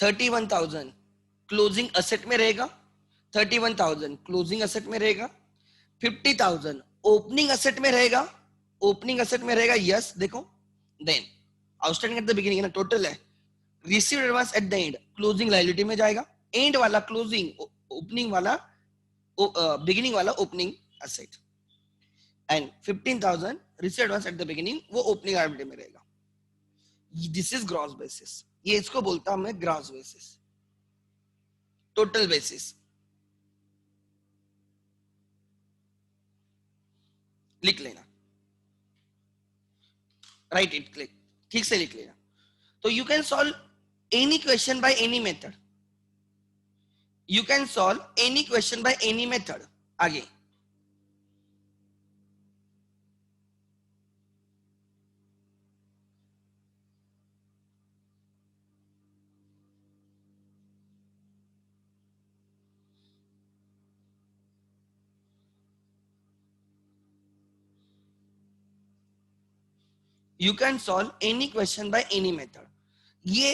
$31,000 closing asset में रहेगा, 31,000 क्लोजिंग असेट में रहेगा, 50,000 ओपनिंग असेट में रहेगा, ओपनिंग असेट में रहेगा, यस. देखो then outstanding at the beginning ना टोटल है, received advance at the end closing liability में जाएगा, एंड वाला क्लोजिंग, ओपनिंग वाला बिगिनिंग वाला opening asset. And 15,000 receive advance at the beginning, वो ओपनिंग आरबीटी में रहेगा. This is gross basis. ये इसको बोलता हूं मैं ग्रॉस बेसिस, टोटल बेसिस. लिख लेना, राइट इट, क्लिक, ठीक से लिख लेना. तो you can solve any question by any method. You can solve any question by any method. आगे you can solve any question by any method. ये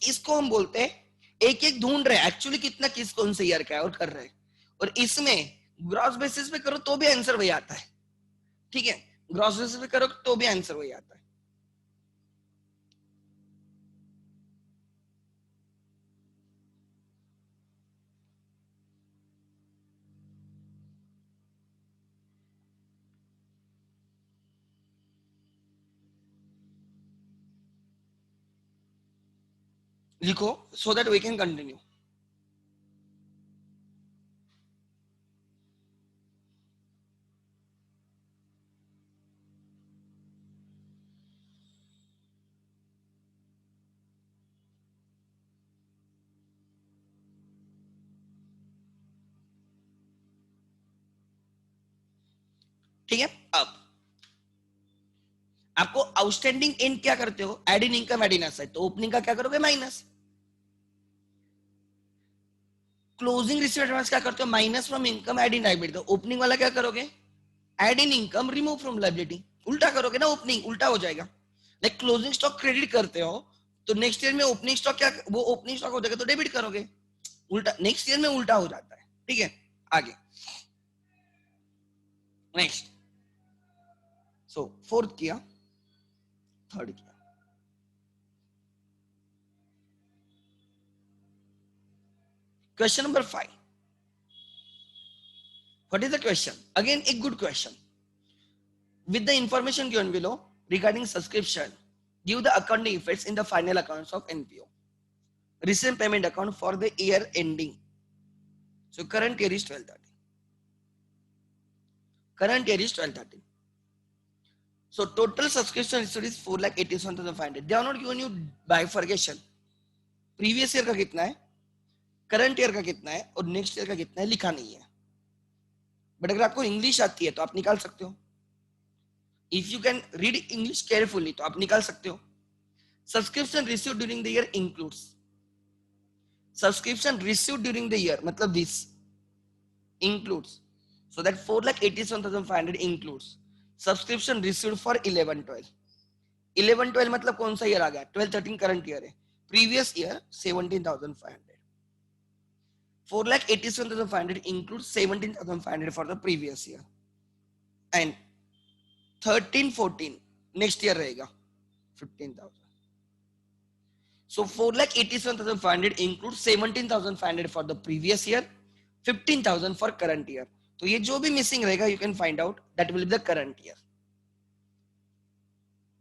इसको हम बोलते हैं एक एक ढूंढ रहे हैं एक्चुअली कितना किस कौन से ईयर का है और कर रहे हैं. और इसमें ग्रॉस बेसिस पे करो तो भी आंसर वही आता है. ठीक है, ग्रॉस बेसिस पे करो तो भी आंसर वही आता है. लिखो so that we can continue. ठीक है, अब आपको आउटस्टैंडिंग एंड क्या करते हो, add in income add in asset. तो ओपनिंग का क्या करोगे, माइनस. क्लोजिंग रिसीव एडवांस क्या करते हो, minus from income add in liability. तो ओपनिंग वाला क्या करोगे, add in income remove from liability. उल्टा करोगे ना, ओपनिंग उल्टा हो जाएगा. लाइक क्लोजिंग स्टॉक क्रेडिट करते हो तो नेक्स्ट ईयर में ओपनिंग स्टॉक क्या, वो ओपनिंग स्टॉक हो जाएगा तो डेबिट करोगे. उल्टा नेक्स्ट ईयर में उल्टा हो जाता है. ठीक है, आगे नेक्स्ट. सो फोर्थ किया, थर्ड किया. Question number 5. What is the question, again एक good question. With the information given below regarding subscription, give the accounting effects in the final accounts of NPO. Recent payment account for the year ending. So current year is 12/13. Current year is 12/13. So total subscription received is 4,87,500. They are not given you bifurcation. Previous year का कितना है, current year का कितना है और next year का कितना है लिखा नहीं है. बट अगर आपको इंग्लिश आती है तो आप निकाल सकते हो. If you can read English carefully तो आप निकाल सकते हो. Subscription receive during the year includes, subscription received during the year मतलब this includes, so that 4,87,500 includes subscription received for 11/12. 11/12 मतलब कौन सा ईयर आ गया, 12/13 करंट ईयर है. Previous year 17,500. 4,87,500 includes 17,500 for the previous year. And 13/14 next year रहेगा 15,000. So 4,87,500 includes 17,500 for the previous year, 15,000 for current year. तो ये जो भी मिसिंग रहेगा you can find out that will be the current year.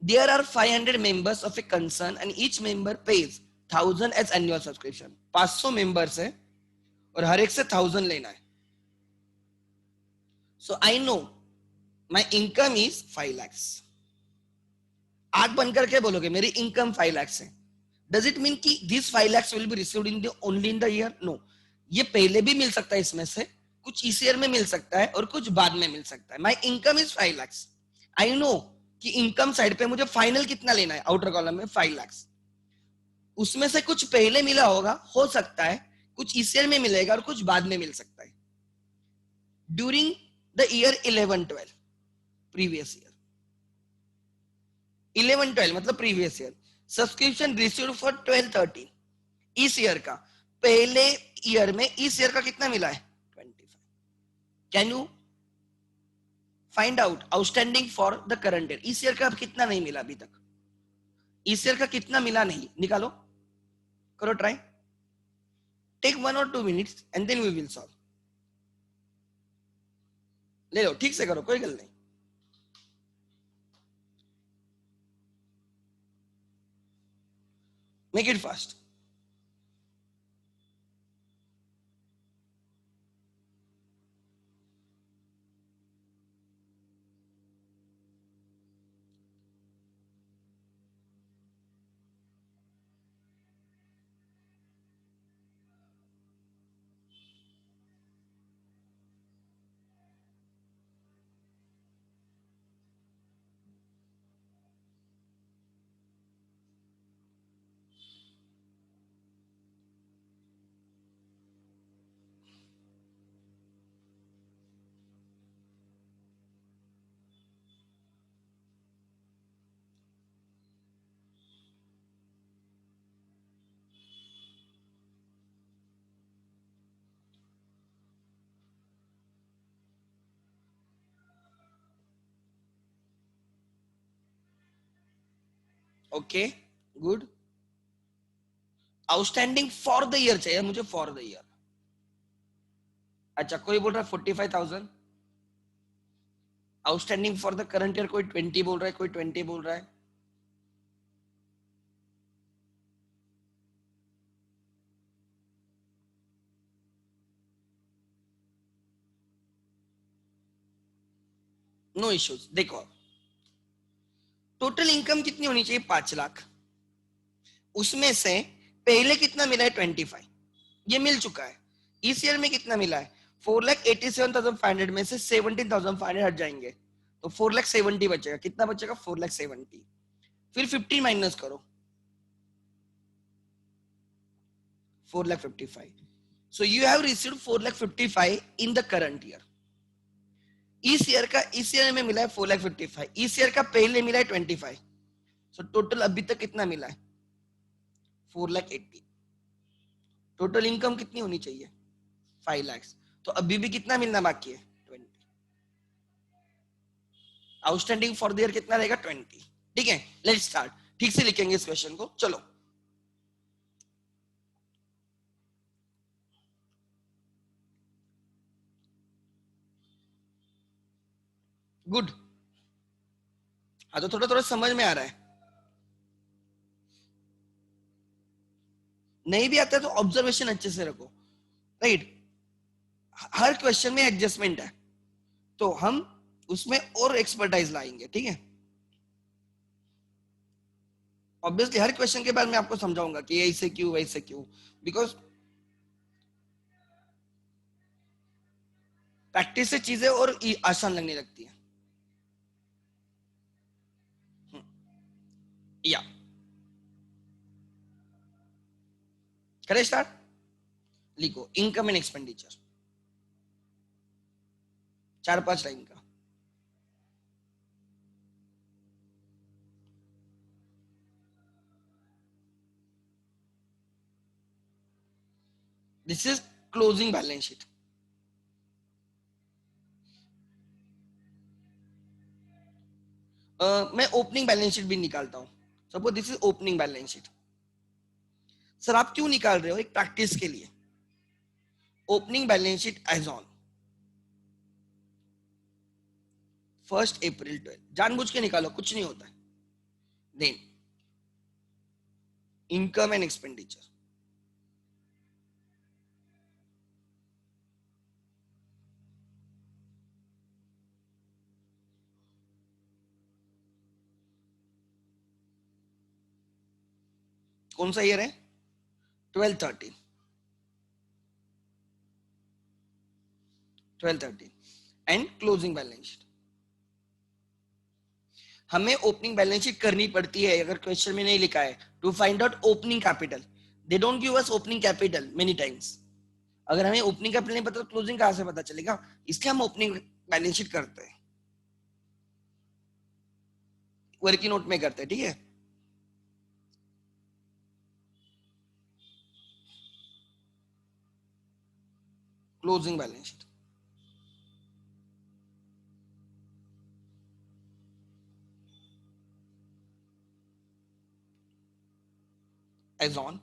There are 500 members of a concern and each member pays 1,000 as annual subscription. 500 members है और हर एक से 1,000 लेना है. So I know my income is 5 lakhs. आग बंद करके बोलोगे मेरी इनकम 5 lakhs है. Does it mean कि these 5 lakhs will be received in the only in the year? No. ये पहले भी मिल सकता है इसमें से, कुछ इस ईयर में मिल सकता है और कुछ बाद में मिल सकता है. My income is 5 lakhs. I know कि इनकम साइड पे मुझे फाइनल कितना लेना है, आउटर कॉलम में 5 lakhs. उसमें से कुछ पहले मिला होगा, हो सकता है कुछ इस ईयर में मिलेगा और कुछ बाद में मिल सकता है. During the year 11/12 previous year, 11/12 मतलब previous year. Subscription received for 12/13 इस ईयर का, पहले ईयर में इस ईयर का कितना मिला है 25. Can you find out outstanding for the current year. इस ईयर का कितना नहीं मिला अभी तक, इस ईयर का कितना मिला नहीं, निकालो, करो try. Take 1 or 2 minutes and then we will solve. ले लो, ठीक से करो, कोई गल नहीं. Make it fast. Okay, good. Outstanding for the year चाहिए मुझे, फॉर द ईयर. अच्छा, कोई बोल रहा है 45,000. Outstanding for the current year कोई 20 बोल रहा है, कोई 20 बोल रहा है. No issues. देखो, टोटल इनकम कितनी होनी चाहिए? 5 लाख. उसमें से पहले कितना मिला है? 25. ये मिल चुका है. इस ईयर में कितना मिला है? 4,87,500 में से 17,500 हट जाएंगे तो 4,70,000 बचेगा. कितना बचेगा? 4,70,000. फिर 15 माइनस करो, 4,55,000. So you have received 4,55,000 in the current year. इस ईयर में मिला है 4,55,000. इस ईयर का पहले मिला है 25. सो टोटल अभी तक कितना मिला है? 4,80,000. टोटल इनकम कितनी होनी चाहिए? 5 लाख. तो अभी भी कितना मिलना बाकी है? 20. आउटस्टैंडिंग फॉर द ईयर कितना रहेगा? 20. ठीक है, लेट्स स्टार्ट. ठीक से लिखेंगे इस क्वेश्चन को. चलो, गुड. हाँ, तो थोड़ा थोड़ा समझ में आ रहा है. नहीं भी आता है तो ऑब्जर्वेशन अच्छे से रखो. राइट. हर क्वेश्चन में एडजस्टमेंट है, तो हम उसमें और एक्सपर्टाइज लाएंगे. ठीक है. ऑब्वियसली हर क्वेश्चन के बाद मैं आपको समझाऊंगा कि ऐसे क्यों, वैसे क्यों. बिकॉज प्रैक्टिस से चीजें और आसान लगने लगती है. या करें स्टार्ट. लिखो इनकम एंड एक्सपेंडिचर, 4-5 लाइन का. This is closing balance sheet. मैं ओपनिंग बैलेंस शीट भी निकालता हूं. Suppose this is opening balance sheet. Sir आप क्यों निकाल रहे हो? एक प्रैक्टिस के लिए. Opening balance sheet as on 1 April 12. जानबूझ के निकालो, कुछ नहीं होता है. देन इनकम एंड एक्सपेंडिचर, कौन सा ईयर है? 12-13. 12-13 एंड क्लोजिंग बैलेंस शीट. हमें ओपनिंग बैलेंस शीट करनी पड़ती है, अगर क्वेश्चन में नहीं लिखा है, to find out opening capital. They don't give us opening capital many times. अगर हमें ओपनिंग कैपिटल नहीं पता तो क्लोजिंग कहां से पता चलेगा? इसलिए हम ओपनिंग बैलेंस शीट करते हैं, वर्किंग नोट में करते हैं. ठीक है. Closing balance sheet as on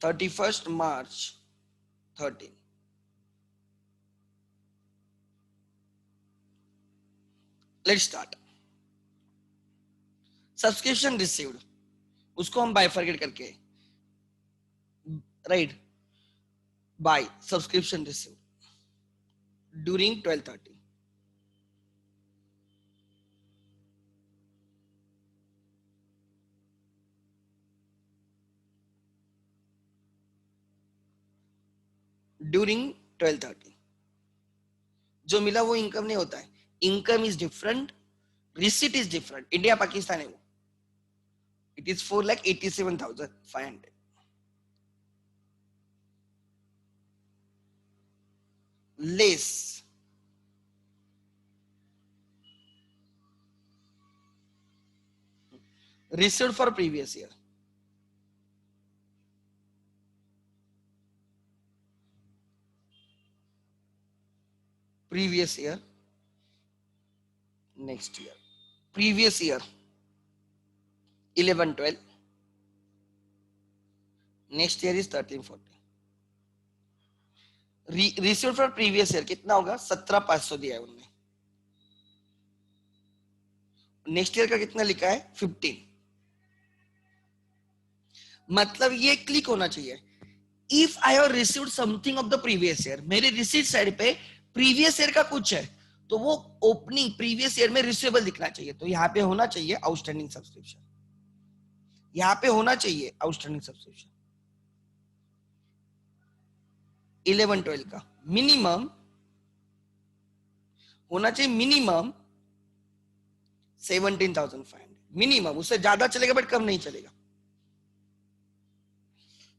31st March 13. Let's start. Subscription received उसको हम बाइफरकेट करके write by subscription received during 12:30 during 12:30 जो मिला वो इनकम नहीं होता है. Income is different, receipt is different. India Pakistan है वो. It is 4,87,500. Less received for previous year. Previous year, next year. Previous year 11-12. Next year is 13-14. Received for previous year कितना होगा? 17,500 दिया है उन्होंने. नेक्स्ट ईयर का कितना लिखा है? 15. मतलब ये क्लिक होना चाहिए. If I have received something of the previous year, मेरे रिसीट साइड पे प्रीवियस ईयर का कुछ है तो वो ओपनिंग प्रीवियस ईयर में रिसीवेबल दिखना चाहिए. तो यहाँ पे होना चाहिए आउटस्टैंडिंग सब्सक्रिप्शन. यहाँ पे होना चाहिए आउटस्टैंडिंग सब्सक्रिप्शन 11-12 का मिनिमम होना चाहिए. Minimum 17,500 minimum. उससे ज्यादा चलेगा बट कम नहीं चलेगा.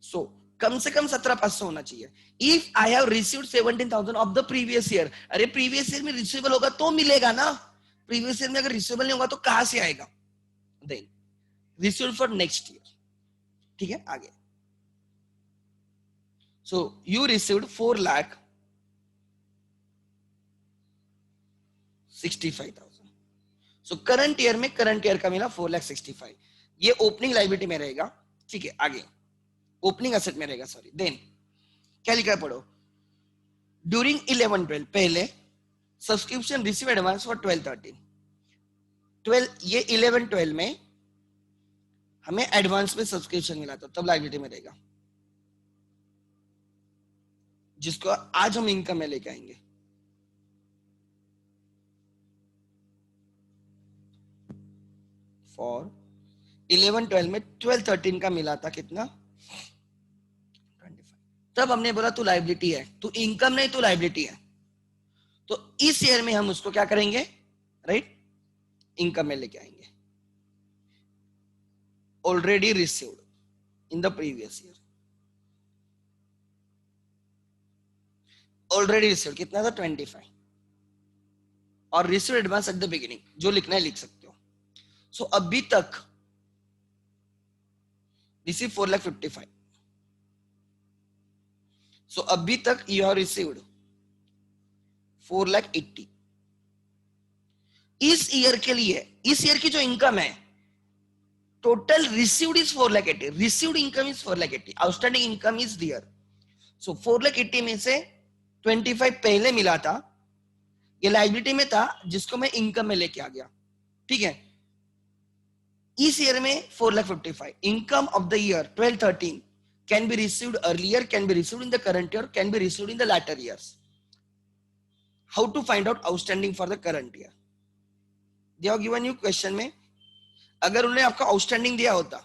सो कम से कम 17,500 होना चाहिए. If I have received 17,000 of the previous year. अरे प्रीवियस ईयर में रिसीवेबल होगा तो मिलेगा ना. प्रीवियस ईयर में अगर रिसीवेबल नहीं होगा तो कहां से आएगा? Then received for next year. ठीक है आगे. So you received 4,65,000. So current year में करंट ईयर का मिला 4,65,000. ये ओपनिंग लायबिलिटी में रहेगा. ठीक है आगे ओपनिंग एसेट में रहेगा. सॉरी देन क्या लिखा है पढ़ो. ड्यूरिंग 11-12 पहले सब्सक्रिप्शन रिसीव एडवांस फॉर 12-13. 12 ये 11-12 में हमें एडवांस में सब्सक्रिप्शन मिला था तब लायबिलिटी में रहेगा, जिसको आज हम इनकम में लेके आएंगे. फॉर 11-12 में 12-13 का मिला था कितना? 25. तब हमने बोला तू लायबिलिटी है, तू इनकम नहीं तू लायबिलिटी है. तो इस ईयर में हम उसको क्या करेंगे? राइट इनकम में लेके आएंगे. Already received in the previous year. Already received कितना था? 25. और received advance at the beginning. जो लिखना है लिख सकते हो. सो अभी तक रिसीव 4,55,000. सो अभी तक यू हैव रिसीव्ड 4,80,000. इस ईयर के लिए इस ईयर की जो इनकम है total received is 4,80,000. Received income is 4,80,000. Outstanding income is there. So 4,80,000 में से 25 पहले मिला था, ये लायबिलिटी में था जिसको मैं इनकम में लेके आ गया. ठीक है. इस ईयर में 4,55,000. Income of the year 12-13 can be received earlier, can be received in the current year, can be received in the latter years. How to find out outstanding for the current year? They have given you question में अगर उन्होंने आपका outstanding दिया होता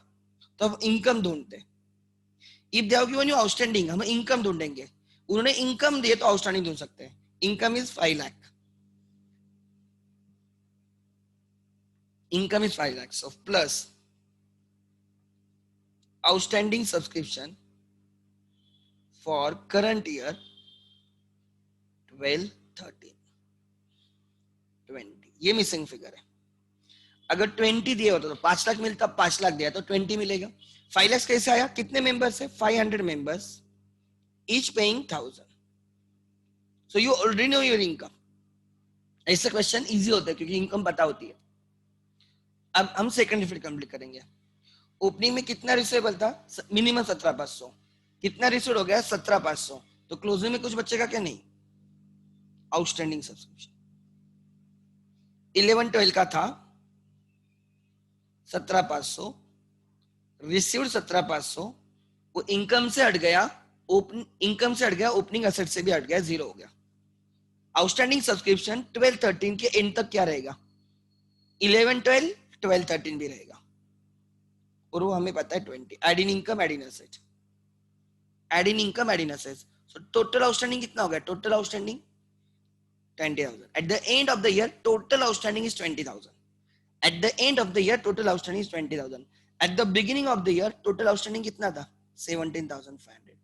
तो हम income ढूंढते. If they have given you outstanding हम इनकम ढूंढेंगे. उन्होंने इनकम दिए तो आउटस्टैंडिंग ढूंढ सकते हैं. Income is 5 lakh. Income is 5 lakhs of plus outstanding subscription for current year 12-13 20. ये मिसिंग फिगर है. अगर 20 दिया होता तो 5 लाख मिलता. 5 लाख दिया तो 20 मिलेगा. 5 लाख कैसे आया? कितने मेंबर्स है? 500 members each paying 1,000. So you already know your income. ऐसे क्वेश्चन इजी होते हैं क्योंकि इनकम पता होती है. अब हम सेकंड फिर कंप्लीट करेंगे. ओपनिंग में कितना रिसीवेबल था? मिनिमम 17,500. कितना रिसीव हो गया? 17,500. तो क्लोजिंग में कुछ बचेगा क्या? नहीं. आउटस्टैंडिंग सब्सक्रिप्शन 11-12 का था 17,500, रिसीव्ड 17,500, वो इनकम से हट गया, इनकम से हट गया, ओपनिंग एसेट से भी हट गया, जीरो हो गया। आउटस्टैंडिंग सब्सक्रिप्शन 12-13 के एंड तक क्या रहेगा? 11-12, 12-13 भी रहेगा, और वो हमें पता है 20। Add in income, add in asset, add in income, add in asset. So total outstanding कितना हो गया? Total outstanding 20,000। At the end of the year total outstanding is 20,000। At the end of the year total outstanding is 20,000। At the beginning of the year total outstanding कितना था? 17,500।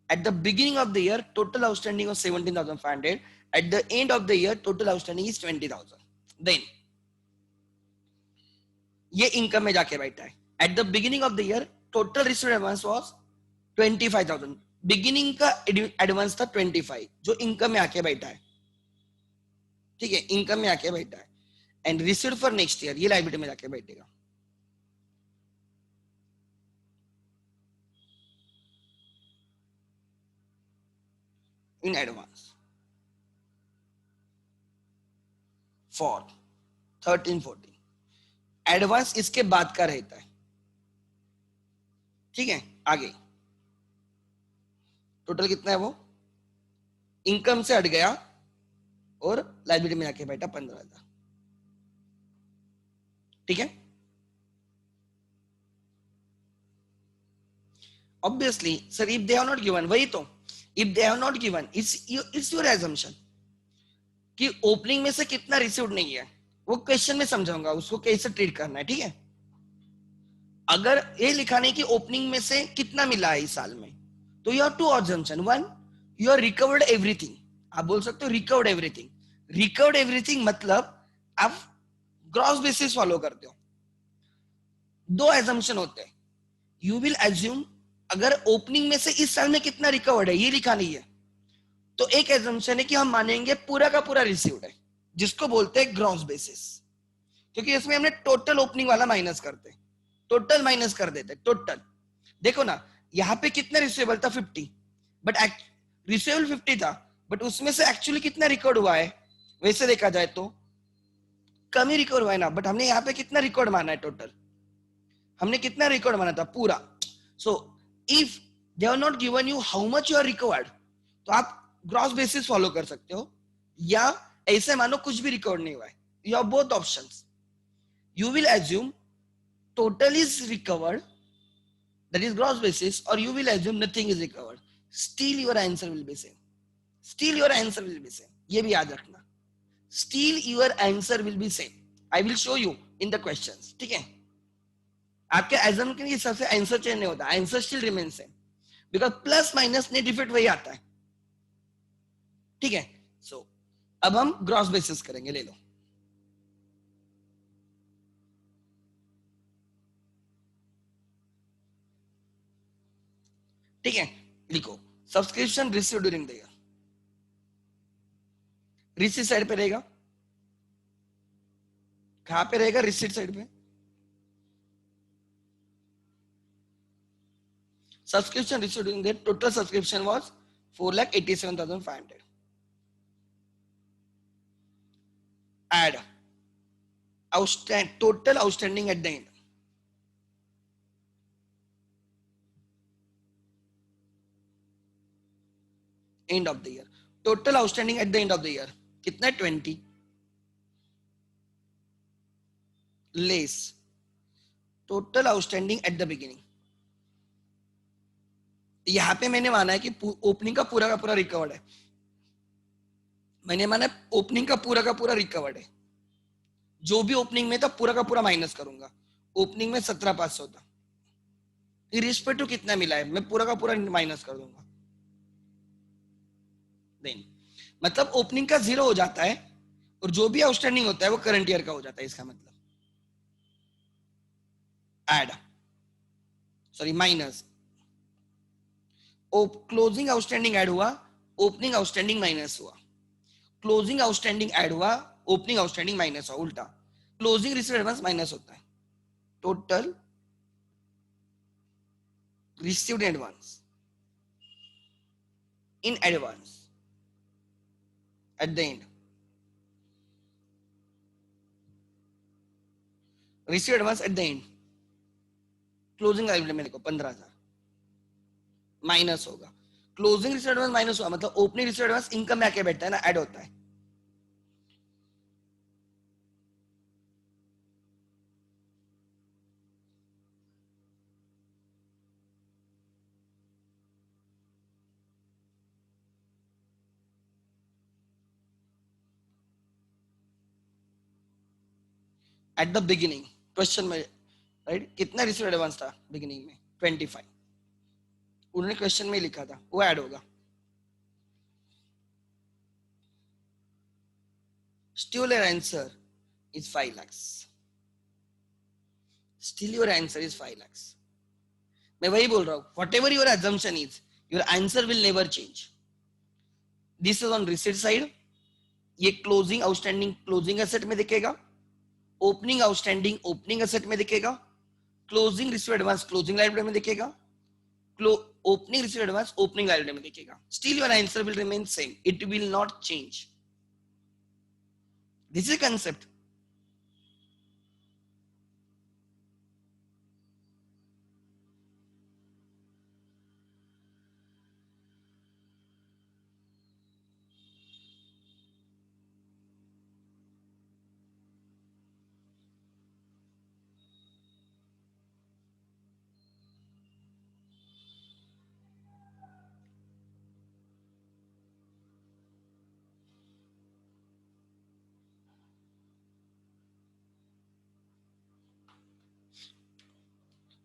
At the beginning of the year, total outstanding was 17,500. At the end of the year, total outstanding is 20,000. Then, ये income में जाके बैठा है। At the beginning of the year, total received advance was 25,000. Beginning का advance था 25, जो income में आके बैठा है। ठीक है, इनकम में आके बैठा है। And received for next year, ये लायबिलिटी में जाके बैठेगा। इन एडवांस फॉर 13-14, एडवांस इसके बाद का रहता है। ठीक है, आगे टोटल कितना है? वो इनकम से हट गया और लाइबिलिटी में आके बैठा 15,000। ठीक है, obviously sir if they have not given, वही तो, if they have not given it's your assumption कि ओपनिंग में से कितना रिसीव्ड नहीं है, वो क्वेश्चन में समझाऊंगा उसको कैसे ट्रीट करना है। ठीक है, अगर ये लिखा नहीं कि ओपनिंग में से कितना मिला है इस साल में, तो you have two assumption. One, you are recovered everything. आप बोल सकते हो रिकवर्ड एवरीथिंग। रिकवर्ड एवरीथिंग मतलब आप ग्रॉस बेसिस फॉलो करते हो। दो एजम्पशन होते हैं। यू विल एज्यूम अगर ओपनिंग में से इस साल में कितना रिकवर्ड है ये लिखा नहीं है, तो एक एजम्पशन है कि हम मानेंगे पूरा का पूरा रिसीव्ड है, जिसको बोलते हैं ग्रॉस बेसिस, क्योंकि इसमें हमने टोटल ओपनिंग वाला माइनस करते, टोटल माइनस कर देते, टोटल। देखो ना, यहाँ पे कितना रिसीवेबल था? 50, बट रिसीवेबल 50 था, बट उसमें से एक्चुअली कितना रिकॉर्ड हुआ है? वैसे देखा जाए तो कम ही रिकॉर्ड हुआ है ना, बट हमने यहाँ पे कितना रिकॉर्ड माना है? टोटल हमने कितना रिकॉर्ड माना था? पूरा। So if they are not given you how much you are recovered, तो आप ग्रॉस बेसिस फॉलो कर सकते हो, या ऐसे मानो कुछ भी रिकॉर्ड नहीं हुआ है। You have both options. You will assume total is recovered, that is gross basis, or you will assume nothing is recovered, still your answer will be same, still your answer will be same। ये भी याद रखना, still your answer will be same। I will show you in the questions। ठीक है, आपके exam के हिसाब से आंसर चेंज नहीं होता, answer still remain same, because plus minus net effect वही आता है। ठीक है, सो अब हम ग्रॉस बेसिस करेंगे, ले लो। ठीक है, लिखो subscription receive during the year, receipt side पे रहेगा। कहां पे रहेगा? रिसीट साइड पे। Subscription received during the total subscription was 4,87,500. Add total outstanding at the end. End of the year. Total outstanding at the end of the year. कितना? 20 less total outstanding at the beginning. यहाँ पे मैंने माना है कि opening का पूरा recovered है। मैंने माना ओपनिंग का पूरा रिकवर्ड है। जो भी ओपनिंग में था पूरा का पूरा माइनस करूंगा। ओपनिंग में 17,500 था, इरिस्पेक्टिव कितना मिला है मैं पूरा का पूरा माइनस कर दूंगा। देन मतलब ओपनिंग का 0 हो जाता है, और जो भी आउटस्टैंडिंग होता है वो करंट ईयर का हो जाता है। इसका मतलब add, sorry minus, closing outstanding add हुआ, ओपनिंग आउटस्टैंडिंग माइनस हुआ। क्लोजिंग आउटस्टैंडिंग ऐड हुआ, ओपनिंग आउटस्टैंडिंग माइनस हुआ, उल्टा। क्लोजिंग रिसीव्ड एडवांस माइनस होता है, total received advance in advance at the end. Receive advance at the end, closing liability में देखो 15,000 minus होगा, क्लोजिंग रिसीव एडवांस माइनस हुआ मतलब ओपनिंग रिसीव एडवांस इनकम में आके बैठता है ना, ऐड होता है। एट द बिगिनिंग क्वेश्चन में, राइट, कितना रिसीव एडवांस था बिगिनिंग में? 25, उन्होंने क्वेश्चन में लिखा था, वो ऐड होगा। Still your answer is 5 lakhs. Still your answer is 5 lakhs. मैं वही बोल रहा हूँ, whatever your assumption is, your answer will never change. This is on receipt side. ये क्लोजिंग आउटस्टैंडिंग क्लोजिंग एसेट में दिखेगा, ओपनिंग आउटस्टैंडिंग ओपनिंग एसेट में दिखेगा, closing receive advance closing liability में दिखेगा, opening receive advance opening liability में दिखेगा। Still your answer will remain same. It will not change. This is a concept.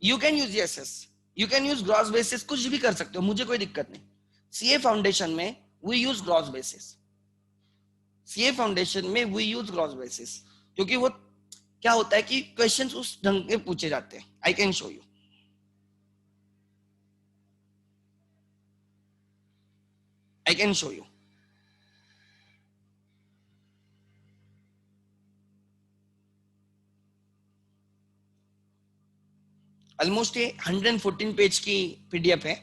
You can use as, you can use gross basis, कुछ भी कर सकते हो, मुझे कोई दिक्कत नहीं। सीए फाउंडेशन में we use gross basis, CA foundation में वी यूज ग्रॉस बेसिस, क्योंकि वो क्या होता है कि क्वेश्चंस उस ढंग के पूछे जाते हैं। I can show you, I can show you. Almost ये 114 पेज की पीडीएफ है,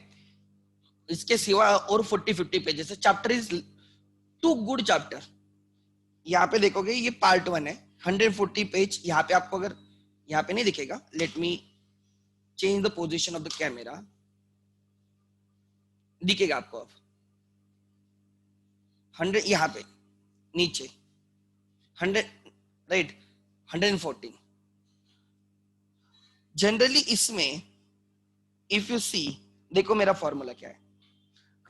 इसके सिवा और 40-50 पेजेस है। Chapter is too good chapter. यहाँ पे देखोगे ये पार्ट 1 है, 140 पेज। यहाँ पे आपको अगर यहाँ पे नहीं दिखेगा, let me change the position of the camera, दिखेगा आपको अब 100 यहाँ पे नीचे 100, राइट, 114। जनरली इसमें इफ यू सी, देखो मेरा फॉर्मूला क्या है,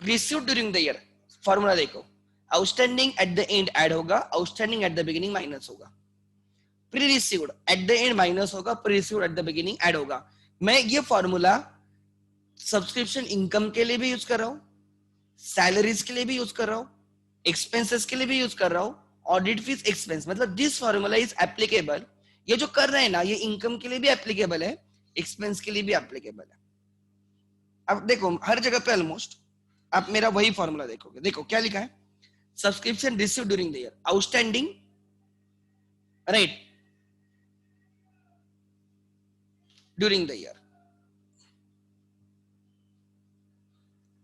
receive during the year, formula देखो, outstanding at the end add होगा, outstanding at the beginning minus होगा, pre received at the end minus होगा, pre received at the beginning add होगा। मैं ये फॉर्मूला सब्सक्रिप्शन इनकम के लिए भी यूज कर रहा हूँ, सैलरीज के लिए भी यूज कर रहा हूँ, एक्सपेंसेस के लिए भी यूज कर रहा हूँ, ऑडिट फीस एक्सपेंस, मतलब दिस फॉर्मूला इज एप्लीकेबल। ये जो कर रहे हैं ना, ये इनकम के लिए भी एप्लीकेबल है, एक्सपेंस के लिए भी एप्लीकेबल है। अब देखो हर जगह पे ऑलमोस्ट आप मेरा वही फॉर्मूला देखोगे, देखो क्या लिखा है, subscription receive during the year, outstanding, right, during the year,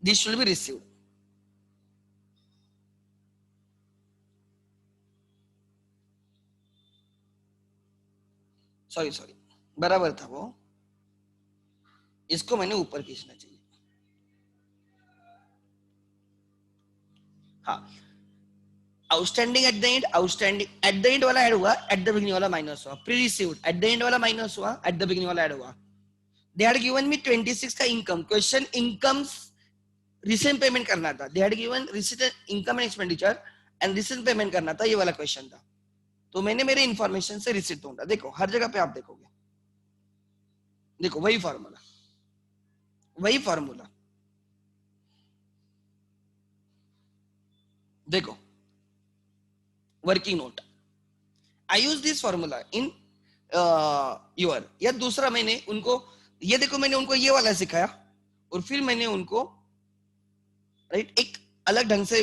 this should be received. Sorry sorry, बराबर था वो, इसको मैंने ऊपर खींचना चाहिए। हाँ, outstanding at the and, outstanding at the and वाला ऐड हुआ, एट द बिगिनिंग वाला माइनस हुआ, pre received at the and वाला माइनस हुआ, एट द बिगिनिंग वाला ऐड हुआ। दे हैड गिवन मी 26 का income, question incomes recent payment करना था, they had given receipt income and expenditure and recent payment करना था, ये वाला क्वेश्चन था, तो मैंने मेरे इन्फॉर्मेशन से रिसीट ढूंढा। देखो हर जगह पे आप देखोगे, देखो वही फॉर्मूला, वही फॉर्मूला, देखो working note, I use this formula in your, या दूसरा मैंने उनको, ये देखो मैंने उनको ये वाला सिखाया, और फिर मैंने उनको, राइट, एक अलग ढंग से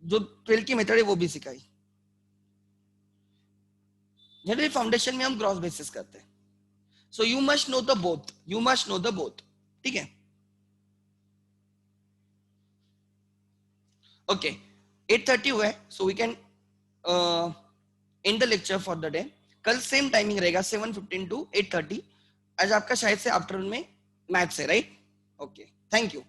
जो 12 की मेथड है वो भी सिखाई। जनरली फाउंडेशन में हम ग्रॉस बेसिस करते हैं, so you must know the both, you must know the both, ठीक है। ओके, 8:30 हुआ है, so we can end the lecture for the day. कल सेम टाइमिंग रहेगा 7:15 to 8:30. आज आपका शायद से आफ्टरनून में मैथ्स है, राइट? Okay, thank you.